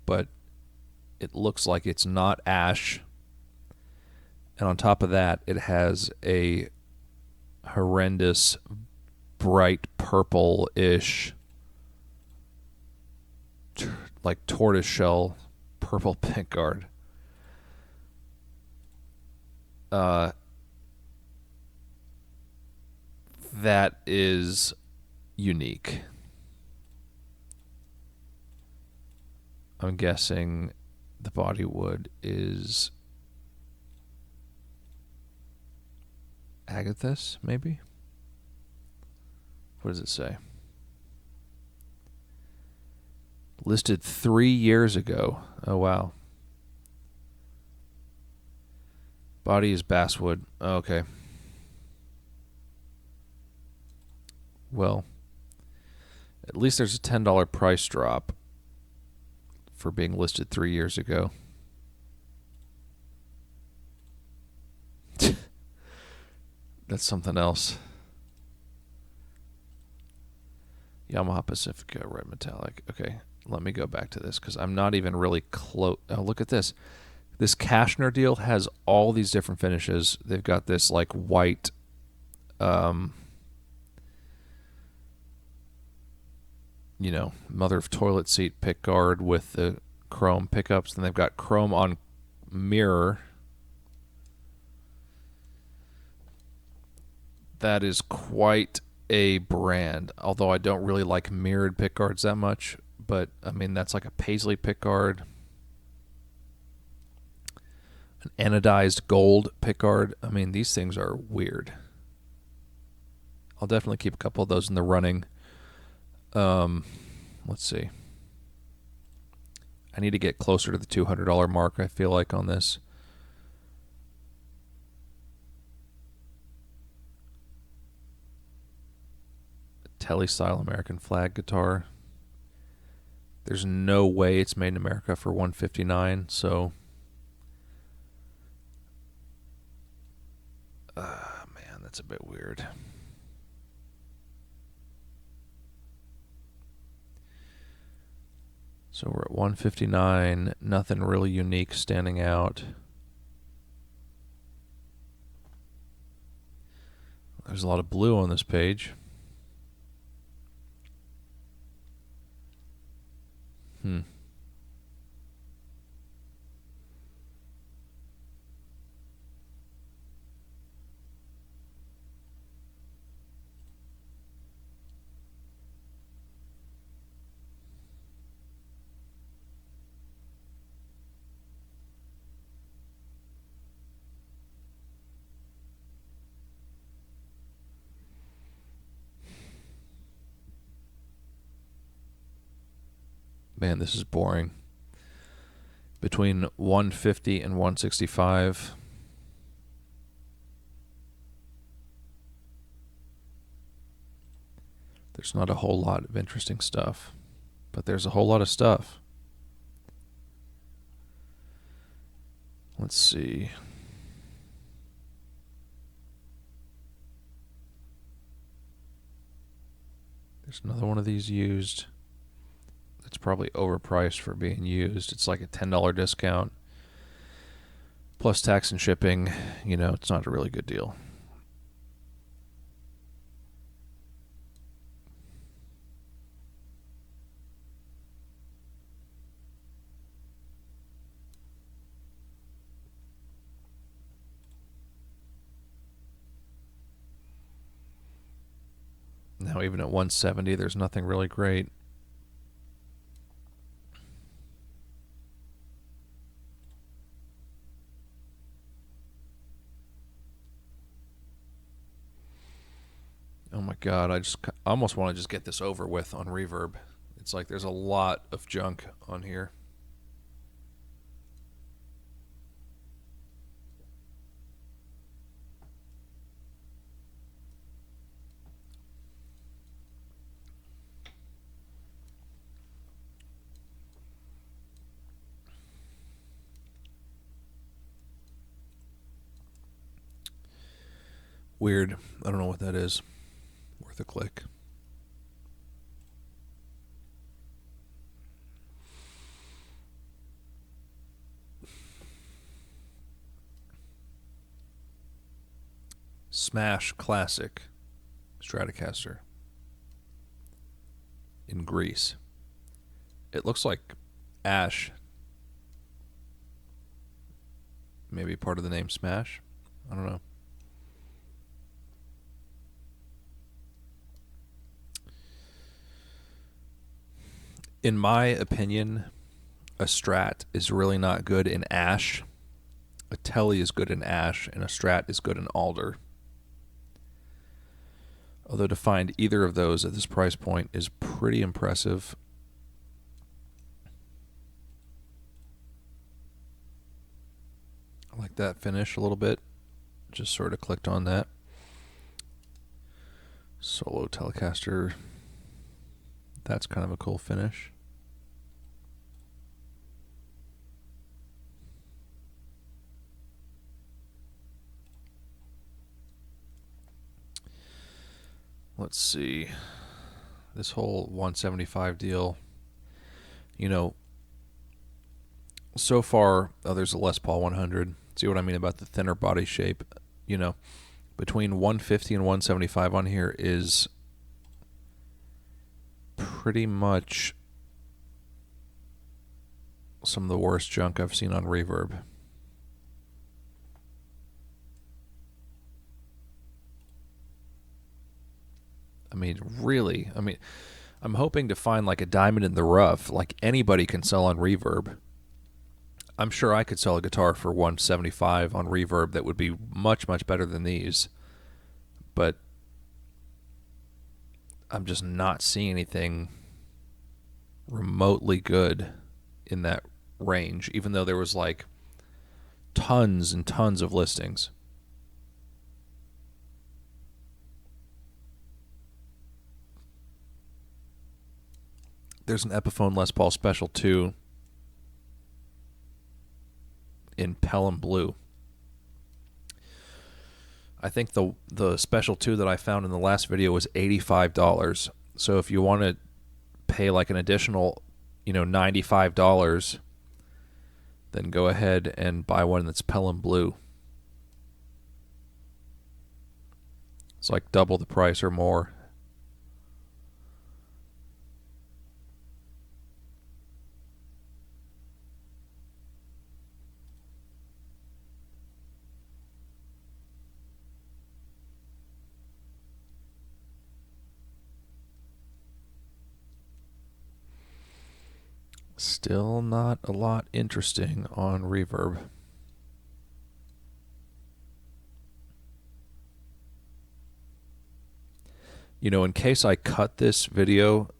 but it looks like it's not ash. And on top of that, it has a horrendous bright purple-ish, like tortoiseshell purple pickguard. That is unique. I'm guessing the body wood is agathis, maybe? What does it say? Listed 3 years ago. Oh, wow. Body is basswood. Oh, okay. Well, at least there's a $10 price drop for being listed 3 years ago. That's something else. Yamaha Pacifica red metallic. Okay, let me go back to this because I'm not even really close. Oh, look at this. This Cashner deal has all these different finishes. They've got this like white mother of toilet seat pick guard with the chrome pickups. Then they've got chrome on mirror. That is quite a brand, although I don't really like mirrored pick guards that much. But, I mean, that's like a Paisley pick guard. An anodized gold pick guard. I mean, these things are weird. I'll definitely keep a couple of those in the running. Let's see. I need to get closer to the $200 mark, I feel like, on this. Tele style American flag guitar. There's no way it's made in America for $159, so man, that's a bit weird. So we're at $159, nothing really unique standing out. There's a lot of blue on this page. Man, this is boring. Between 150 and 165. There's not a whole lot of interesting stuff, but there's a whole lot of stuff. Let's see. There's another one of these used. It's probably overpriced for being used. It's like a $10 discount plus tax and shipping. It's not a really good deal. Now, even at 170, there's nothing really great. God, I almost want to just get this over with on Reverb. It's like there's a lot of junk on here. Weird. I don't know what that is. Worth a click. Smash Classic Stratocaster in Greece. It looks like ash. Maybe part of the name Smash? I don't know. In my opinion, a Strat is really not good in ash. A Tele is good in ash, and a Strat is good in alder. Although to find either of those at this price point is pretty impressive. I like that finish a little bit. Just sort of clicked on that. Solo Telecaster. That's kind of a cool finish. Let's see. This whole 175 deal, you know, so far, there's a Les Paul 100. See what I mean about the thinner body shape? You know, between 150 and 175 on here is pretty much some of the worst junk I've seen on Reverb. I mean, really, I'm hoping to find like a diamond in the rough, like anybody can sell on Reverb. I'm sure I could sell a guitar for 175 on Reverb that would be much, much better than these. But I'm just not seeing anything remotely good in that range, even though there was like tons and tons of listings. There's an Epiphone Les Paul Special 2 in Pelham Blue. I think the Special 2 that I found in the last video was $85. So if you want to pay like an additional, $95, then go ahead and buy one that's Pelham Blue. It's like double the price or more. Still not a lot interesting on Reverb. In case I cut this video,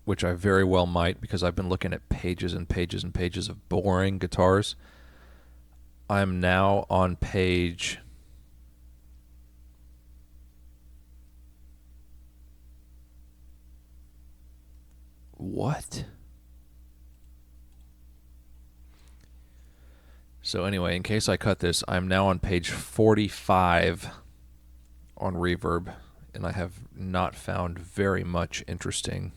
which I very well might because I've been looking at pages and pages and pages of boring guitars, I'm now on page... What? So anyway, in case I cut this, I'm now on page 45 on Reverb, and I have not found very much interesting.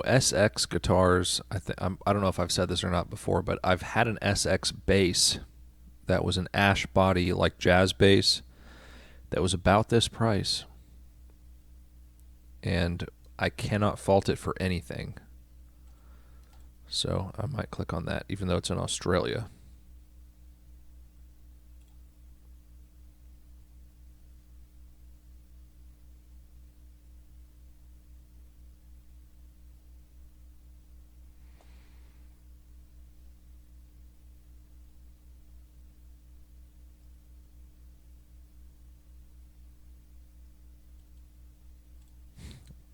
SX guitars, I don't know if I've said this or not before, but I've had an SX bass that was an ash body, like jazz bass, that was about this price. And I cannot fault it for anything. So I might click on that, even though it's in Australia.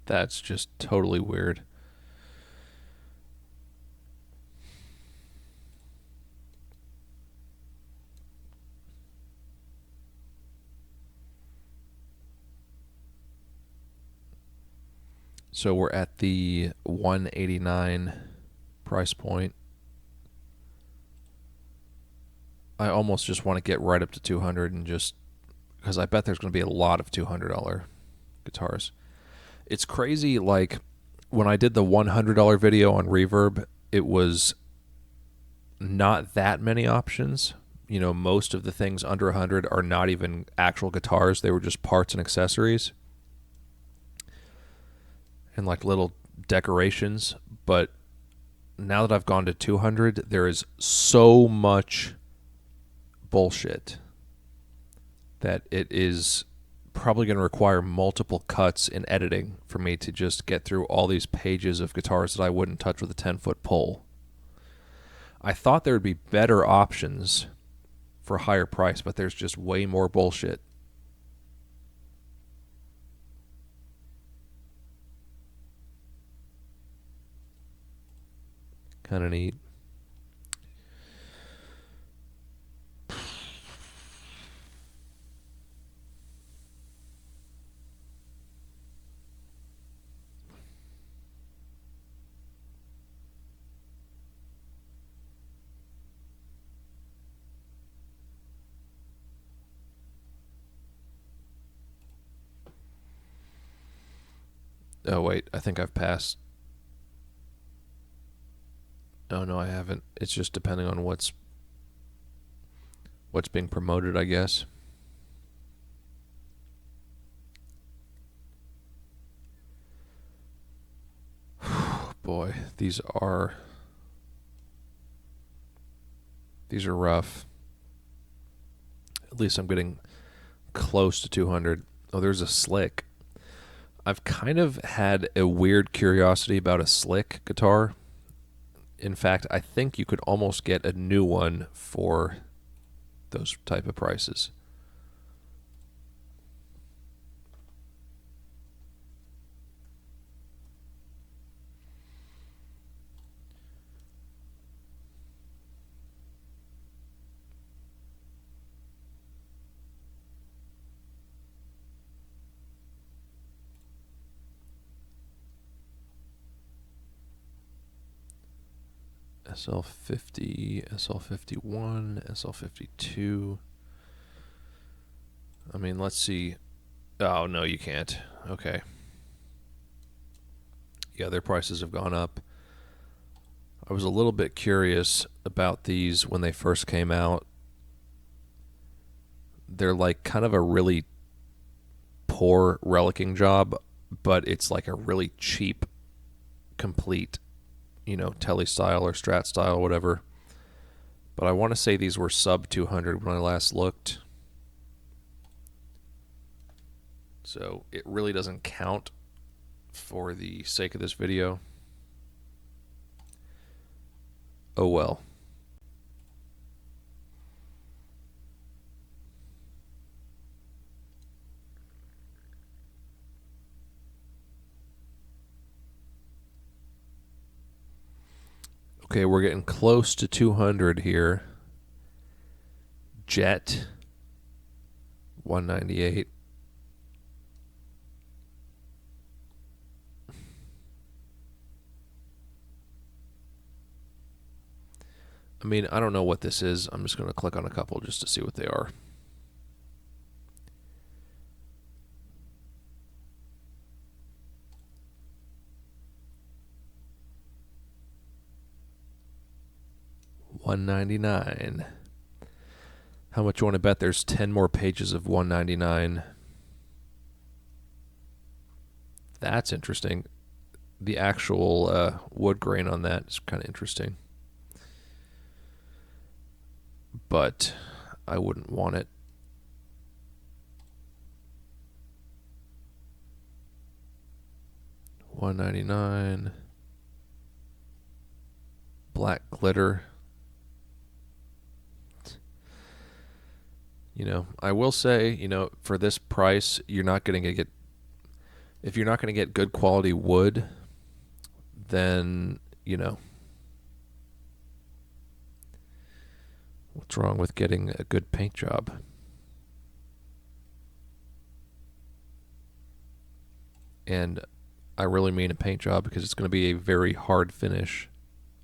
That's just totally weird. So we're at the 189 price point. I almost just want to get right up to 200 and just because I bet there's going to be a lot of $200 guitars. It's crazy. Like when I did the $100 video on Reverb, it was not that many options. You know, most of the things under 100 are not even actual guitars. They were just parts and accessories and like little decorations. But now that I've gone to 200, there is so much bullshit that it is probably going to require multiple cuts in editing for me to just get through all these pages of guitars that I wouldn't touch with a 10-foot pole. I thought there would be better options for a higher price, but there's just way more bullshit. Kind of neat. Oh, wait. I think I've passed. Oh, no, I haven't. It's just depending on what's being promoted, I guess. Boy, these are rough. At least I'm getting close to 200. Oh, there's a Slick. I've kind of had a weird curiosity about a Slick guitar. In fact, I think you could almost get a new one for those type of prices. SL50, SL51, SL52. I mean, let's see. Oh, no, you can't. Okay. Yeah, their prices have gone up. I was a little bit curious about these when they first came out. They're like kind of a really poor relicking job, but it's like a really cheap, complete, you know, Tele style or Strat style, whatever. But I want to say these were sub 200 when I last looked. So it really doesn't count for the sake of this video. Oh well. Okay, we're getting close to 200 here. Jet 198. I mean, I don't know what this is. I'm just going to click on a couple just to see what they are. $199. How much you want to bet there's 10 more pages of $199? That's interesting. The actual wood grain on that is kind of interesting. But I wouldn't want it. $199. Black glitter. You know, I will say, you know, for this price, you're not going to get If you're not going to get good quality wood, then, you know, what's wrong with getting a good paint job? And I really mean a paint job because it's going to be a very hard finish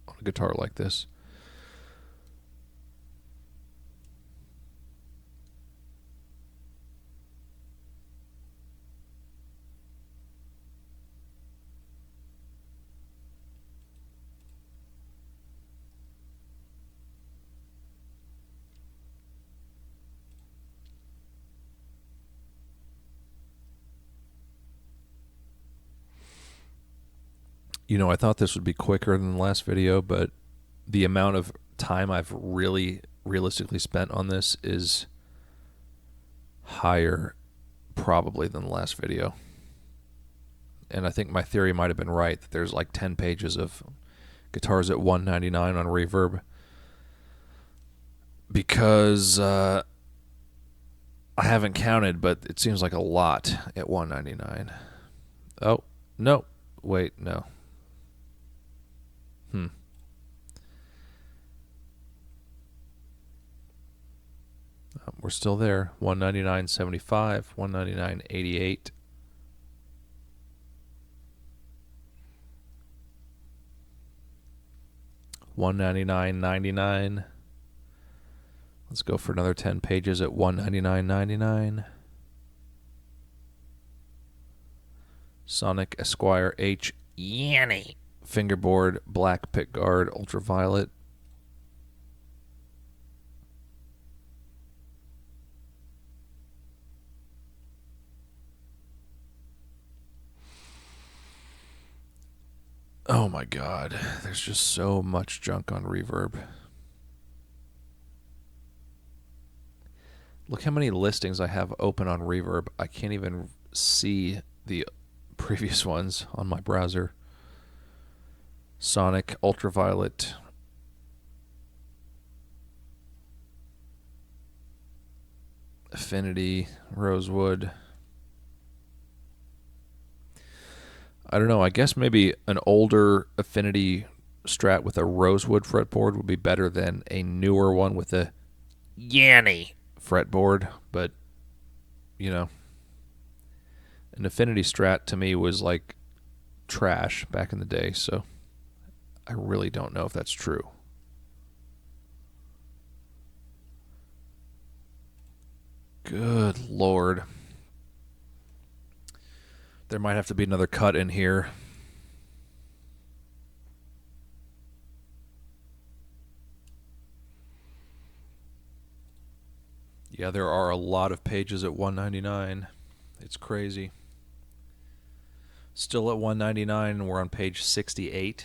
on a guitar like this. You know, I thought this would be quicker than the last video, but the amount of time I've really realistically spent on this is higher probably than the last video. And I think my theory might have been right, that there's like 10 pages of guitars at $199 on Reverb, because I haven't counted, but it seems like a lot at $199. Oh, no. Wait, no. We're still there. $199.75, $199.88. $199.99. Let's go for another 10 pages at $199.99. Sonic Esquire H Yanny fingerboard, black pickguard, ultraviolet. Oh my god, there's just so much junk on Reverb. Look how many listings I have open on Reverb. I can't even see the previous ones on my browser. Sonic, ultraviolet. Affinity, Rosewood. I don't know. I guess maybe an older Affinity Strat with a Rosewood fretboard would be better than a newer one with a Yanny fretboard. But, you know, an Affinity Strat to me was like trash back in the day. So I really don't know if that's true. Good Lord. There might have to be another cut in here. Yeah, there are a lot of pages at $199. It's crazy. Still at $199, and we're on page 68.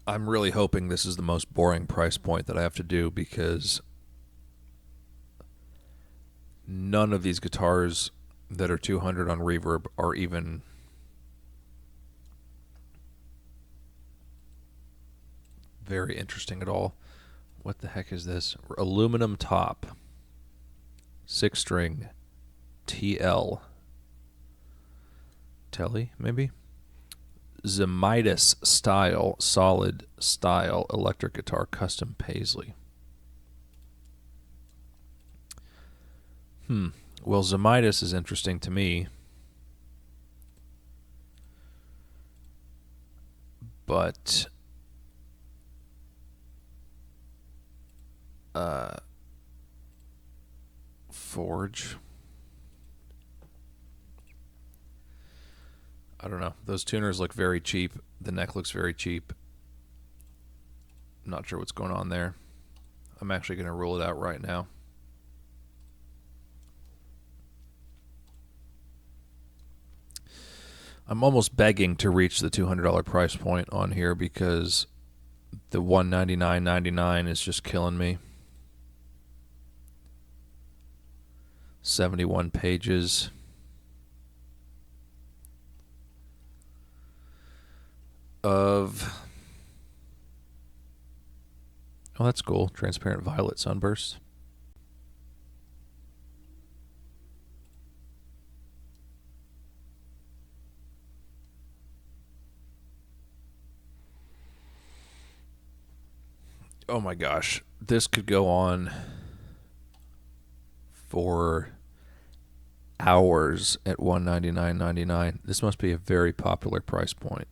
I'm really hoping this is the most boring price point that I have to do, because none of these guitars that are 200 on Reverb are even very interesting at all. What the heck is this? Aluminum top. 6-string. TL. Telly, maybe? Zemitis style, solid style electric guitar, custom Paisley. Well, Zemitis is interesting to me, but Forge, I don't know. Those tuners look very cheap. The neck looks very cheap. I'm not sure what's going on there. I'm actually going to rule it out right now. I'm almost begging to reach the $200 price point on here because the $199.99 is just killing me. 71 pages. Of... Oh, that's cool. Transparent violet sunburst. Oh my gosh. This could go on for hours at $199.99. This must be a very popular price point.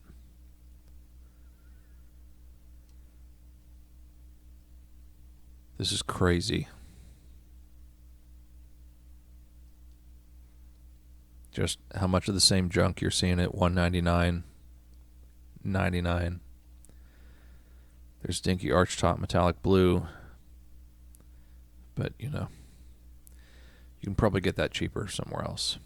This is crazy. Just how much of the same junk you're seeing at $199.99. There's Dinky Archtop Metallic Blue. But, you know, you can probably get that cheaper somewhere else.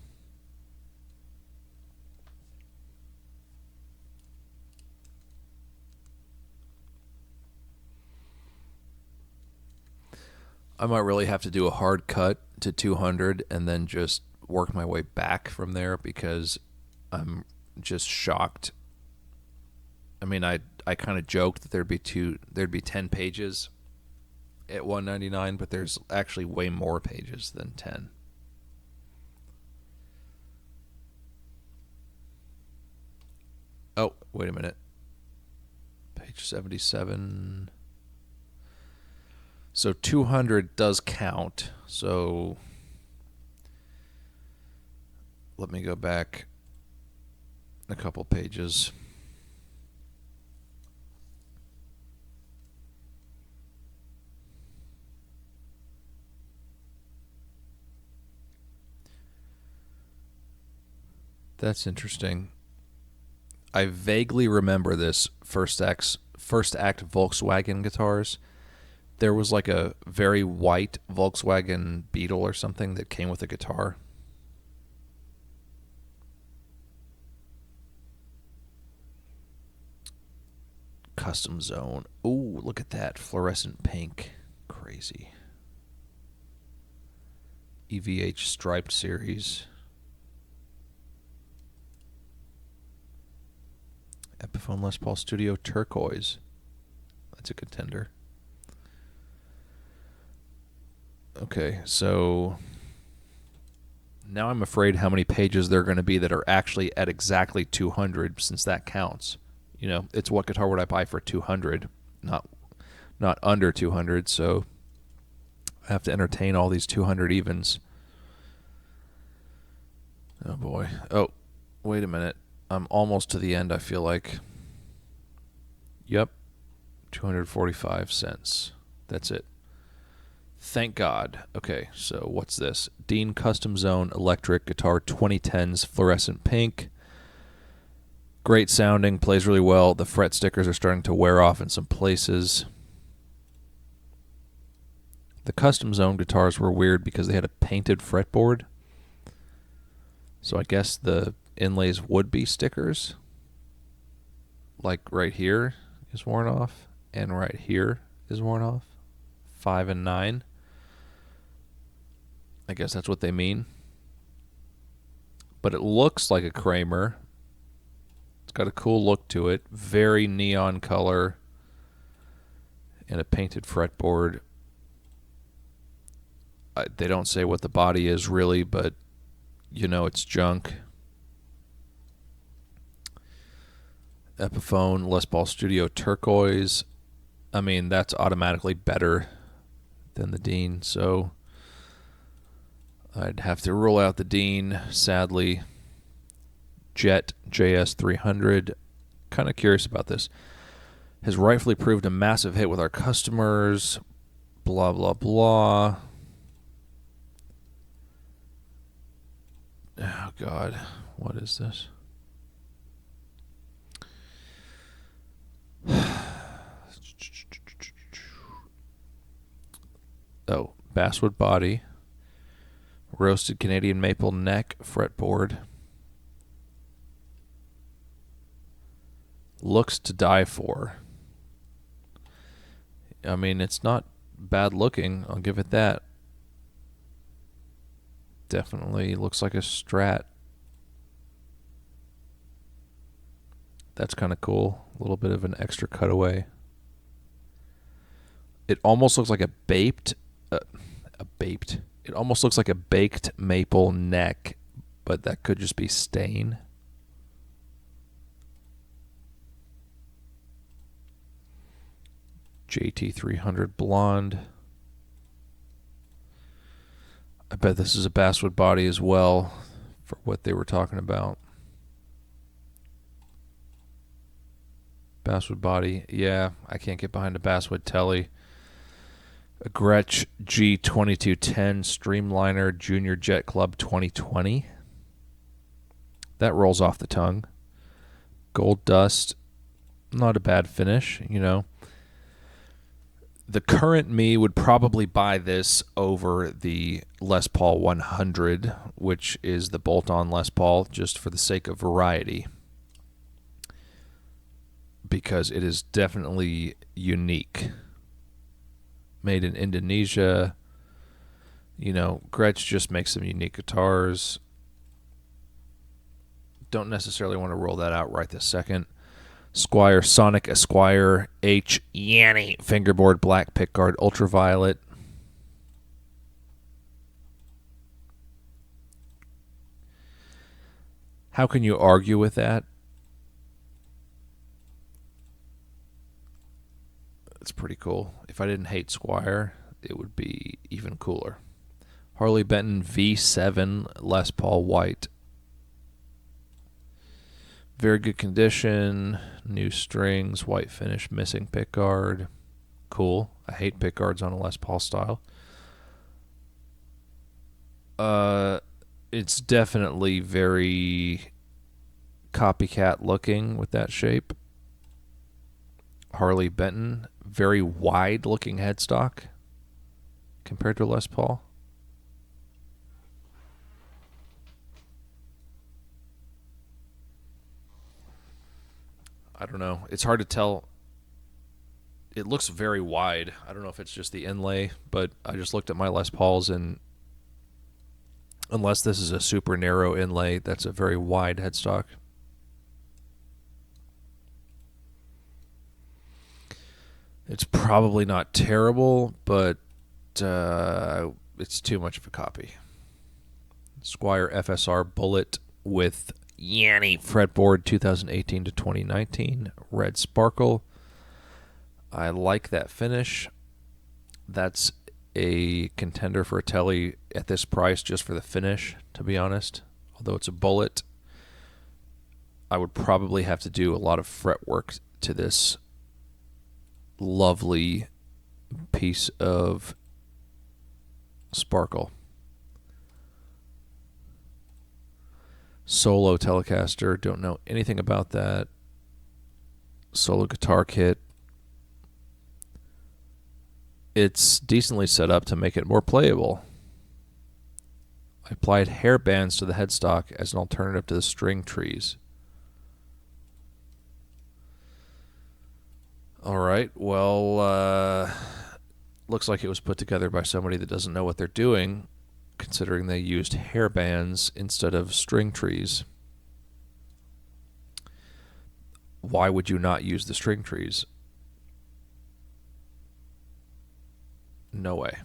I might really have to do a hard cut to 200 and then just work my way back from there because I'm just shocked. I mean, I kind of joked that there'd be 10 pages at $199, but there's actually way more pages than 10. Oh, wait a minute. Page 77. So 200 does count. So let me go back a couple pages. That's interesting. I vaguely remember this first act Volkswagen guitars. There was like a very white Volkswagen Beetle or something that came with a guitar. Custom Zone. Ooh, look at that. Fluorescent pink. Crazy. EVH Striped Series. Epiphone Les Paul Studio Turquoise. That's a contender. Okay, so now I'm afraid how many pages there are going to be that are actually at exactly 200, since that counts. You know, it's what guitar would I buy for 200, not under 200, so I have to entertain all these 200 evens. Oh boy. Oh, wait a minute. I'm almost to the end, I feel like. Yep. 245 cents. That's it. Thank God. Okay, so what's this? Dean Custom Zone Electric Guitar 2010s Fluorescent Pink. Great sounding, plays really well. The fret stickers are starting to wear off in some places. The Custom Zone guitars were weird because they had a painted fretboard. So I guess the inlays would be stickers. Like right here is worn off, and right here is worn off. 5 and 9. I guess that's what they mean. But it looks like a Kramer. It's got a cool look to it. Very neon color. And a painted fretboard. They don't say what the body is really, but you know it's junk. Epiphone Les Paul Studio Turquoise. I mean, that's automatically better than the Dean, so I'd have to rule out the Dean, sadly. Jet JS300. Kind of curious about this. Has rightfully proved a massive hit with our customers. Blah, blah, blah. Oh, God. What is this? Oh, basswood body. Roasted Canadian maple neck fretboard. Looks to die for. I mean, it's not bad looking. I'll give it that. Definitely looks like a Strat. That's kind of cool. A little bit of an extra cutaway. It almost looks like a It almost looks like a baked maple neck, but that could just be stain. JT300 blonde. I bet this is a basswood body as well for what they were talking about. Basswood body. Yeah, I can't get behind a basswood telly. A Gretsch G2210 Streamliner Junior Jet Club 2020. That rolls off the tongue. Gold dust. Not a bad finish, you know. The current me would probably buy this over the Les Paul 100, which is the bolt-on Les Paul, just for the sake of variety, because it is definitely unique. Made in Indonesia. You know, Gretsch just makes some unique guitars. Don't necessarily want to roll that out right this second. Squier Sonic Esquire H Yanni fingerboard black pickguard ultraviolet. How can you argue with that? It's pretty cool. If I didn't hate Squier, it would be even cooler. Harley Benton V7 Les Paul white. Very good condition. New strings, white finish, missing pickguard. Cool. I hate pickguards on a Les Paul style. It's definitely very copycat looking with that shape. Harley Benton, very wide looking headstock compared to Les Paul. I don't know. It's hard to tell. It looks very wide. I don't know if it's just the inlay, but I just looked at my Les Pauls, and unless this is a super narrow inlay, that's a very wide headstock. It's probably not terrible, but it's too much of a copy. Squier FSR Bullet with Yanni fretboard 2018 to 2019 red sparkle. I like that finish. That's a contender for a telly at this price just for the finish, to be honest. Although it's a bullet, I would probably have to do a lot of fretwork to this lovely piece of sparkle. Solo Telecaster, don't know anything about that. Solo guitar kit. It's decently set up to make it more playable. I applied hair bands to the headstock as an alternative to the string trees. All right, well, looks like it was put together by somebody that doesn't know what they're doing, considering they used hair bands instead of string trees. Why would you not use the string trees? No way.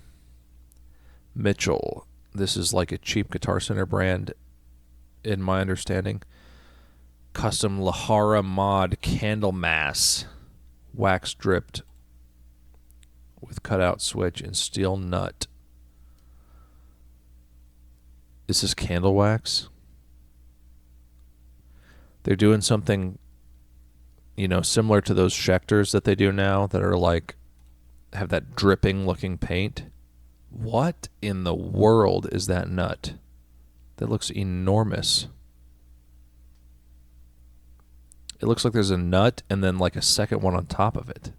Mitchell. This is like a cheap Guitar Center brand, in my understanding. Custom Lahara Mod Candlemass. Wax dripped with cutout switch and steel nut. This is candle wax. They're doing something, you know, similar to those Schecters that they do now that are like, have that dripping looking paint. What in the world is that nut? That looks enormous. It looks like there's a nut and then like a second one on top of it.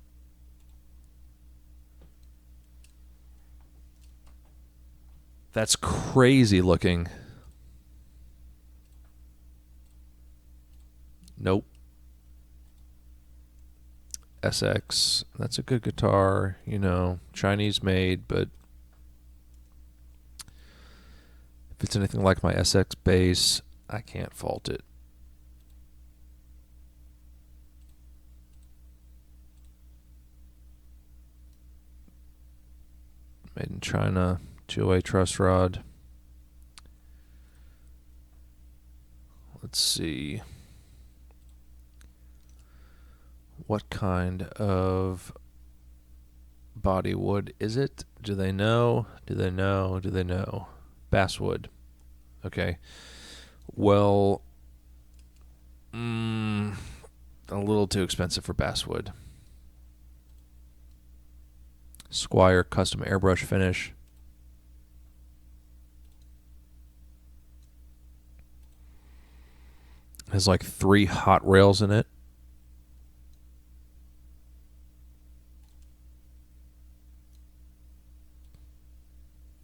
That's crazy looking. Nope. SX. That's a good guitar, you know, Chinese made, but if it's anything like my SX bass, I can't fault it. Made in China, 208 truss rod. Let's see. What kind of body wood is it? Do they know? Do they know? Do they know? Basswood. Okay. Well, a little too expensive for basswood. Squire custom airbrush finish. Has like 3 hot rails in it.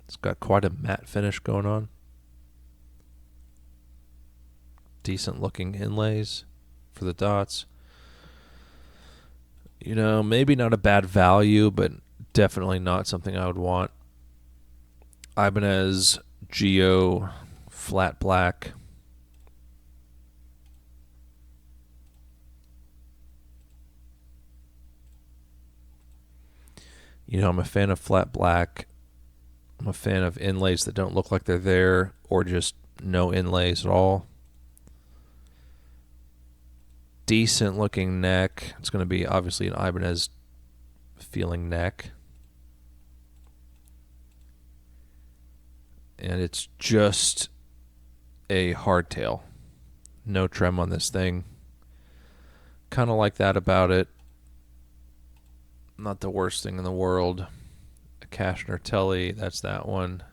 It's got quite a matte finish going on. Decent looking inlays for the dots. You know, maybe not a bad value, but definitely not something I would want. Ibanez Geo flat black. You know, I'm a fan of flat black. I'm a fan of inlays that don't look like they're there, or just no inlays at all. Decent looking neck. It's going to be obviously an Ibanez feeling neck. And it's just a hardtail. No trem on this thing. Kind of like that about it. Not the worst thing in the world. A Kashner Telly, that's that one.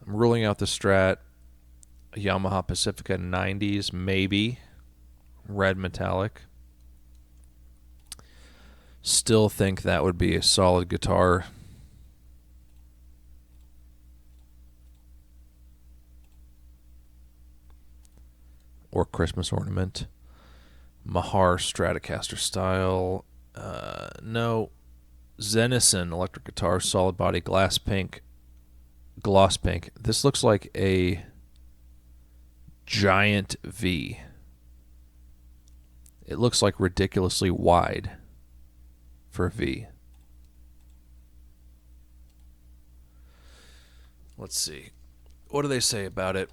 I'm ruling out the Strat. A Yamaha Pacifica 90s, maybe. Red metallic. Still think that would be a solid guitar. Or Christmas ornament. Mahar Stratocaster style. No. Zenison electric guitar, solid body, gloss pink. This looks like a giant V. It looks like ridiculously wide for a V. Let's see. What do they say about it?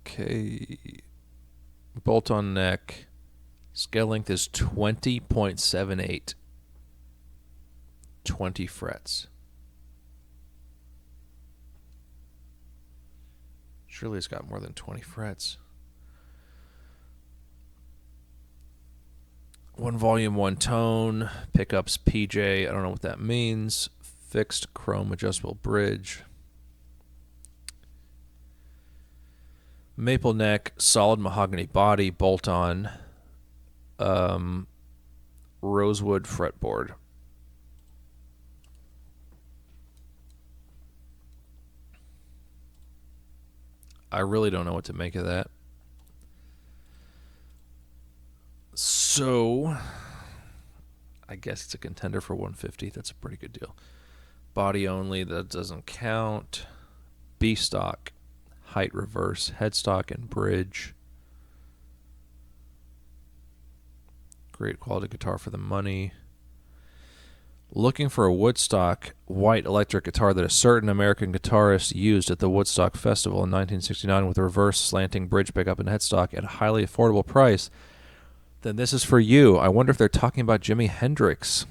Okay. Bolt-on neck. Scale length is 20.78. 20 frets. Surely it's got more than 20 frets. 1 volume, 1 tone. Pickups PJ. I don't know what that means. Fixed chrome adjustable bridge. Maple neck. Solid mahogany body. Bolt-on. Rosewood fretboard. I really don't know what to make of that. So, I guess it's a contender for 150. That's a pretty good deal. Body only, that doesn't count. B-stock, height reverse, headstock and bridge. Great quality guitar for the money. Looking for a Woodstock white electric guitar that a certain American guitarist used at the Woodstock Festival in 1969 with a reverse slanting bridge pickup and headstock at a highly affordable price, then this is for you. I wonder if they're talking about Jimi Hendrix.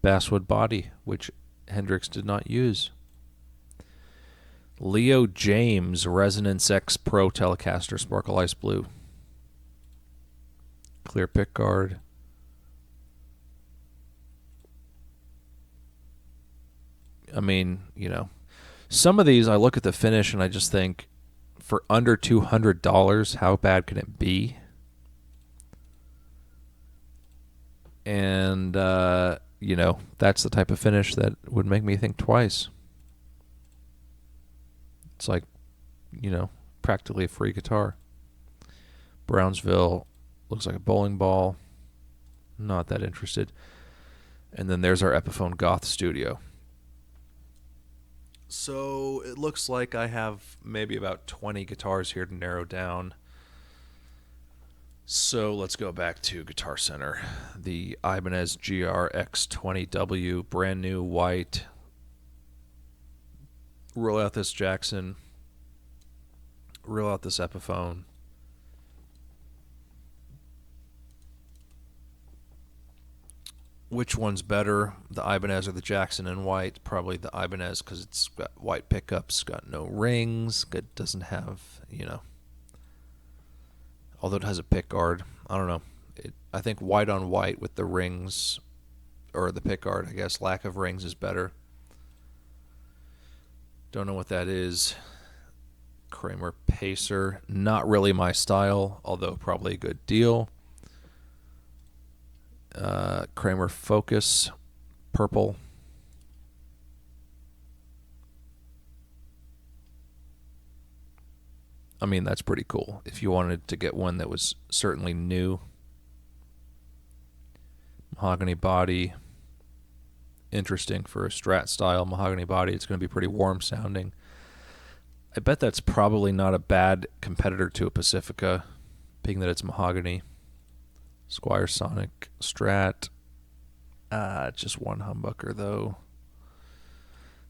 Basswood body, which Hendrix did not use. Leo James Resonance X Pro Telecaster Sparkle Ice Blue. Clear pick guard. I mean, you know, some of these I look at the finish and I just think, for under $200, how bad can it be? And, you know, that's the type of finish that would make me think twice. It's like, practically a free guitar. Brownsville looks like a bowling ball. Not that interested. And then there's our Epiphone Goth Studio. So it looks like I have maybe about 20 guitars here to narrow down. So let's go back to Guitar Center. The Ibanez GRX20W, brand new white. Roll out this Jackson. Roll out this Epiphone. Which one's better, the Ibanez or the Jackson in white? Probably the Ibanez because it's got white pickups, got no rings, it doesn't have, although it has a pick guard. I don't know. I think white on white with the rings, or the pick guard, I guess, lack of rings is better. Don't know what that is. Kramer Pacer, not really my style, although probably a good deal. Kramer Focus, purple. I mean, that's pretty cool. If you wanted to get one that was certainly new. Mahogany body. Interesting for a Strat style mahogany body. It's going to be pretty warm sounding. I bet that's probably not a bad competitor to a Pacifica, being that it's mahogany. Squier Sonic Strat. Just one humbucker, though.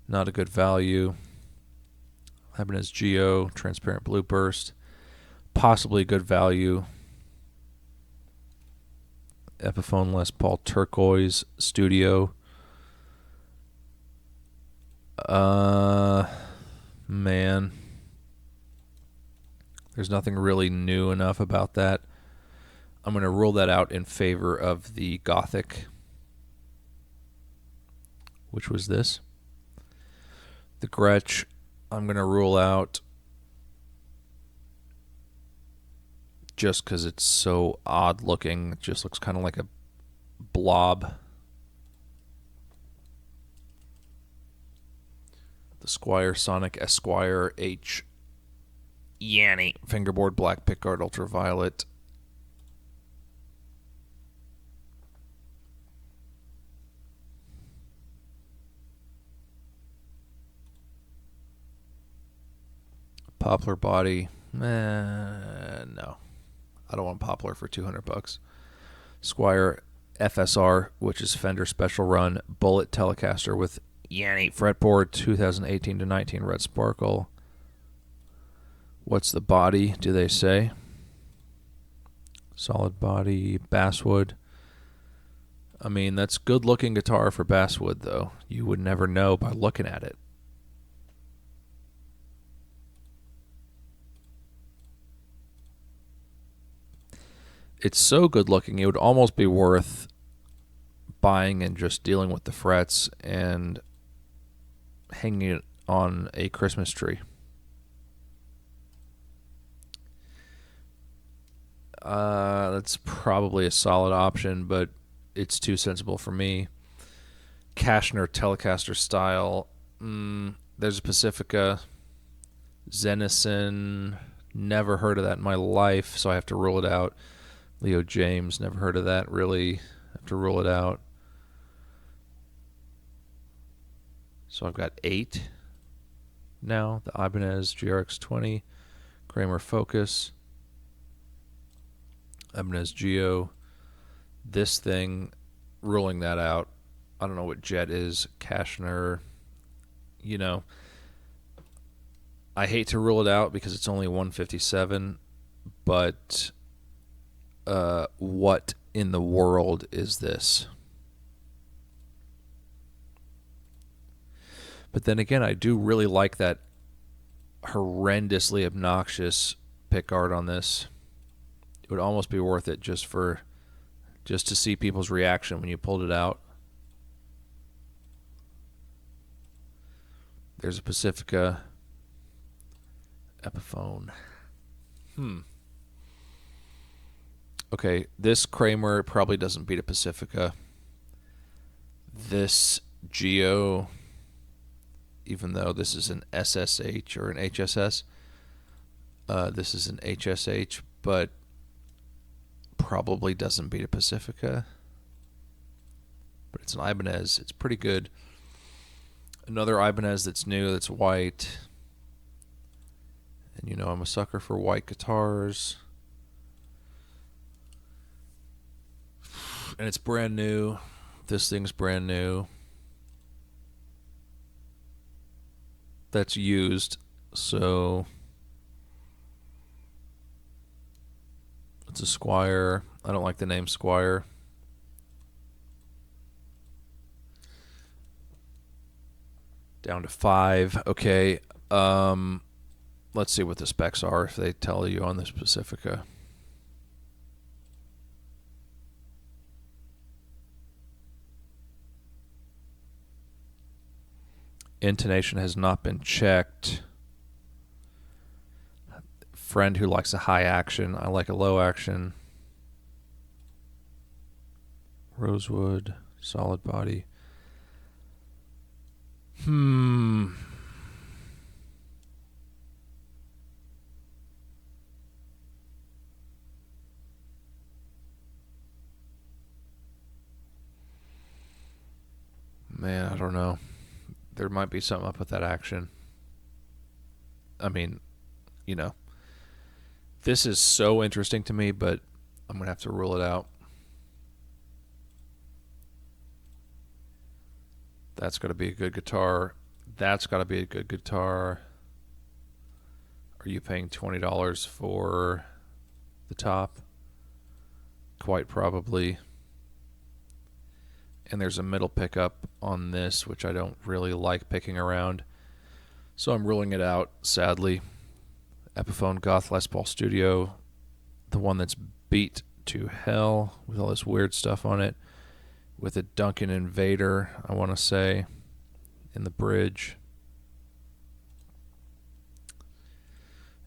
Not a good value. Ibanez Geo, transparent blue burst. Possibly good value. Epiphone Les Paul Turquoise Studio. Man. There's nothing really new enough about that. I'm going to rule that out in favor of the Gothic. Which was this? The Gretsch, I'm going to rule out just because it's so odd looking. It just looks kind of like a blob. The Squier Sonic Esquire H Yanni fingerboard, black pickguard, ultraviolet. Poplar body. No. I don't want Poplar for $200. Squier FSR, which is Fender Special Run Bullet Telecaster with Yanni fretboard, 2018 to 19 red sparkle. What's the body, do they say? Solid body, basswood. I mean, that's good looking guitar for basswood, though. You would never know by looking at it. It's so good looking, it would almost be worth buying and just dealing with the frets and hanging it on a Christmas tree. That's probably a solid option, but it's too sensible for me. Cashner Telecaster style. There's a Pacifica. Zenison. Never heard of that in my life, so I have to rule it out. Leo James. Never heard of that, really. Have to rule it out. So I've got 8 now. The Ibanez GRX20. Kramer Focus. Ibanez Geo. This thing, ruling that out. I don't know what Jet is. Cashner. I hate to rule it out because it's only 157, but what in the world is this? But then again, I do really like that horrendously obnoxious pickguard on this. It would almost be worth it just to see people's reaction when you pulled it out. There's a Pacifica Epiphone. Okay, this Kramer probably doesn't beat a Pacifica. This Geo even though this is an SSH or an HSS. This is an HSH, but probably doesn't beat a Pacifica. But it's an Ibanez. It's pretty good. Another Ibanez that's new, that's white. And you know I'm a sucker for white guitars. And it's brand new. This thing's brand new. That's used, so it's a Squier. I don't like the name Squier. Down to 5. Okay. Let's see what the specs are if they tell you on this Pacifica. Intonation has not been checked. Friend who likes a high action. I like a low action. Rosewood, solid body. Man, I don't know. There might be something up with that action. I mean, you know, this is so interesting to me, but I'm going to have to rule it out. That's got to be a good guitar. That's got to be a good guitar. Are you paying $20 for the top? Quite probably. And there's a middle pickup on this, which I don't really like picking around. So I'm ruling it out, sadly. Epiphone Goth Les Paul Studio. The one that's beat to hell with all this weird stuff on it. With a Duncan Invader, I want to say, in the bridge.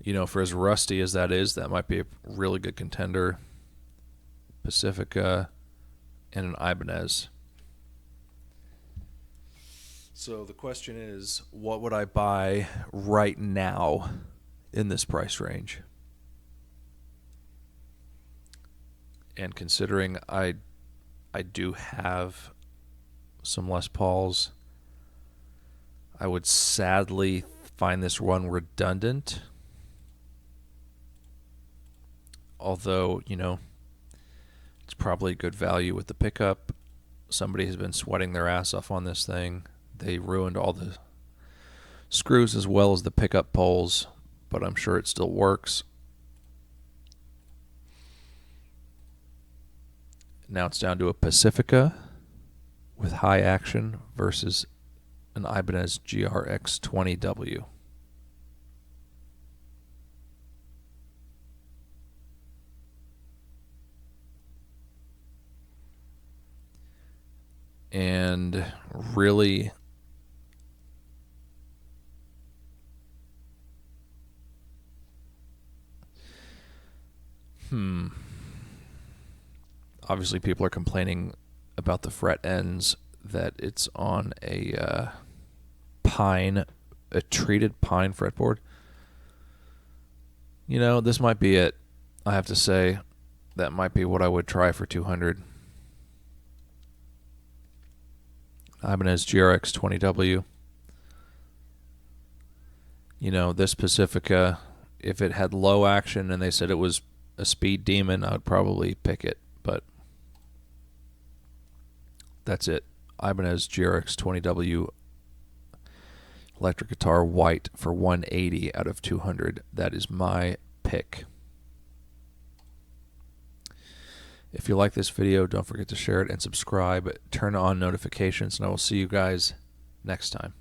You know, for as rusty as that is, that might be a really good contender. Pacifica and an Ibanez. So the question is, what would I buy right now in this price range? And considering I do have some Les Pauls, I would sadly find this one redundant. Although, you know, it's probably good value with the pickup. Somebody has been sweating their ass off on this thing. They ruined all the screws as well as the pickup poles, but I'm sure it still works. Now it's down to a Pacifica with high action versus an Ibanez GRX 20W. And really, obviously people are complaining about the fret ends, that it's on a treated pine fretboard. You know, this might be it. I have to say, that might be what I would try for $200. Ibanez GRX 20W. You know, this Pacifica, if it had low action and they said it was a speed demon, I would probably pick it, but that's it. Ibanez GRX 20W electric guitar white for $180 out of $200. That is my pick. If you like this video, don't forget to share it and subscribe. Turn on notifications, and I will see you guys next time.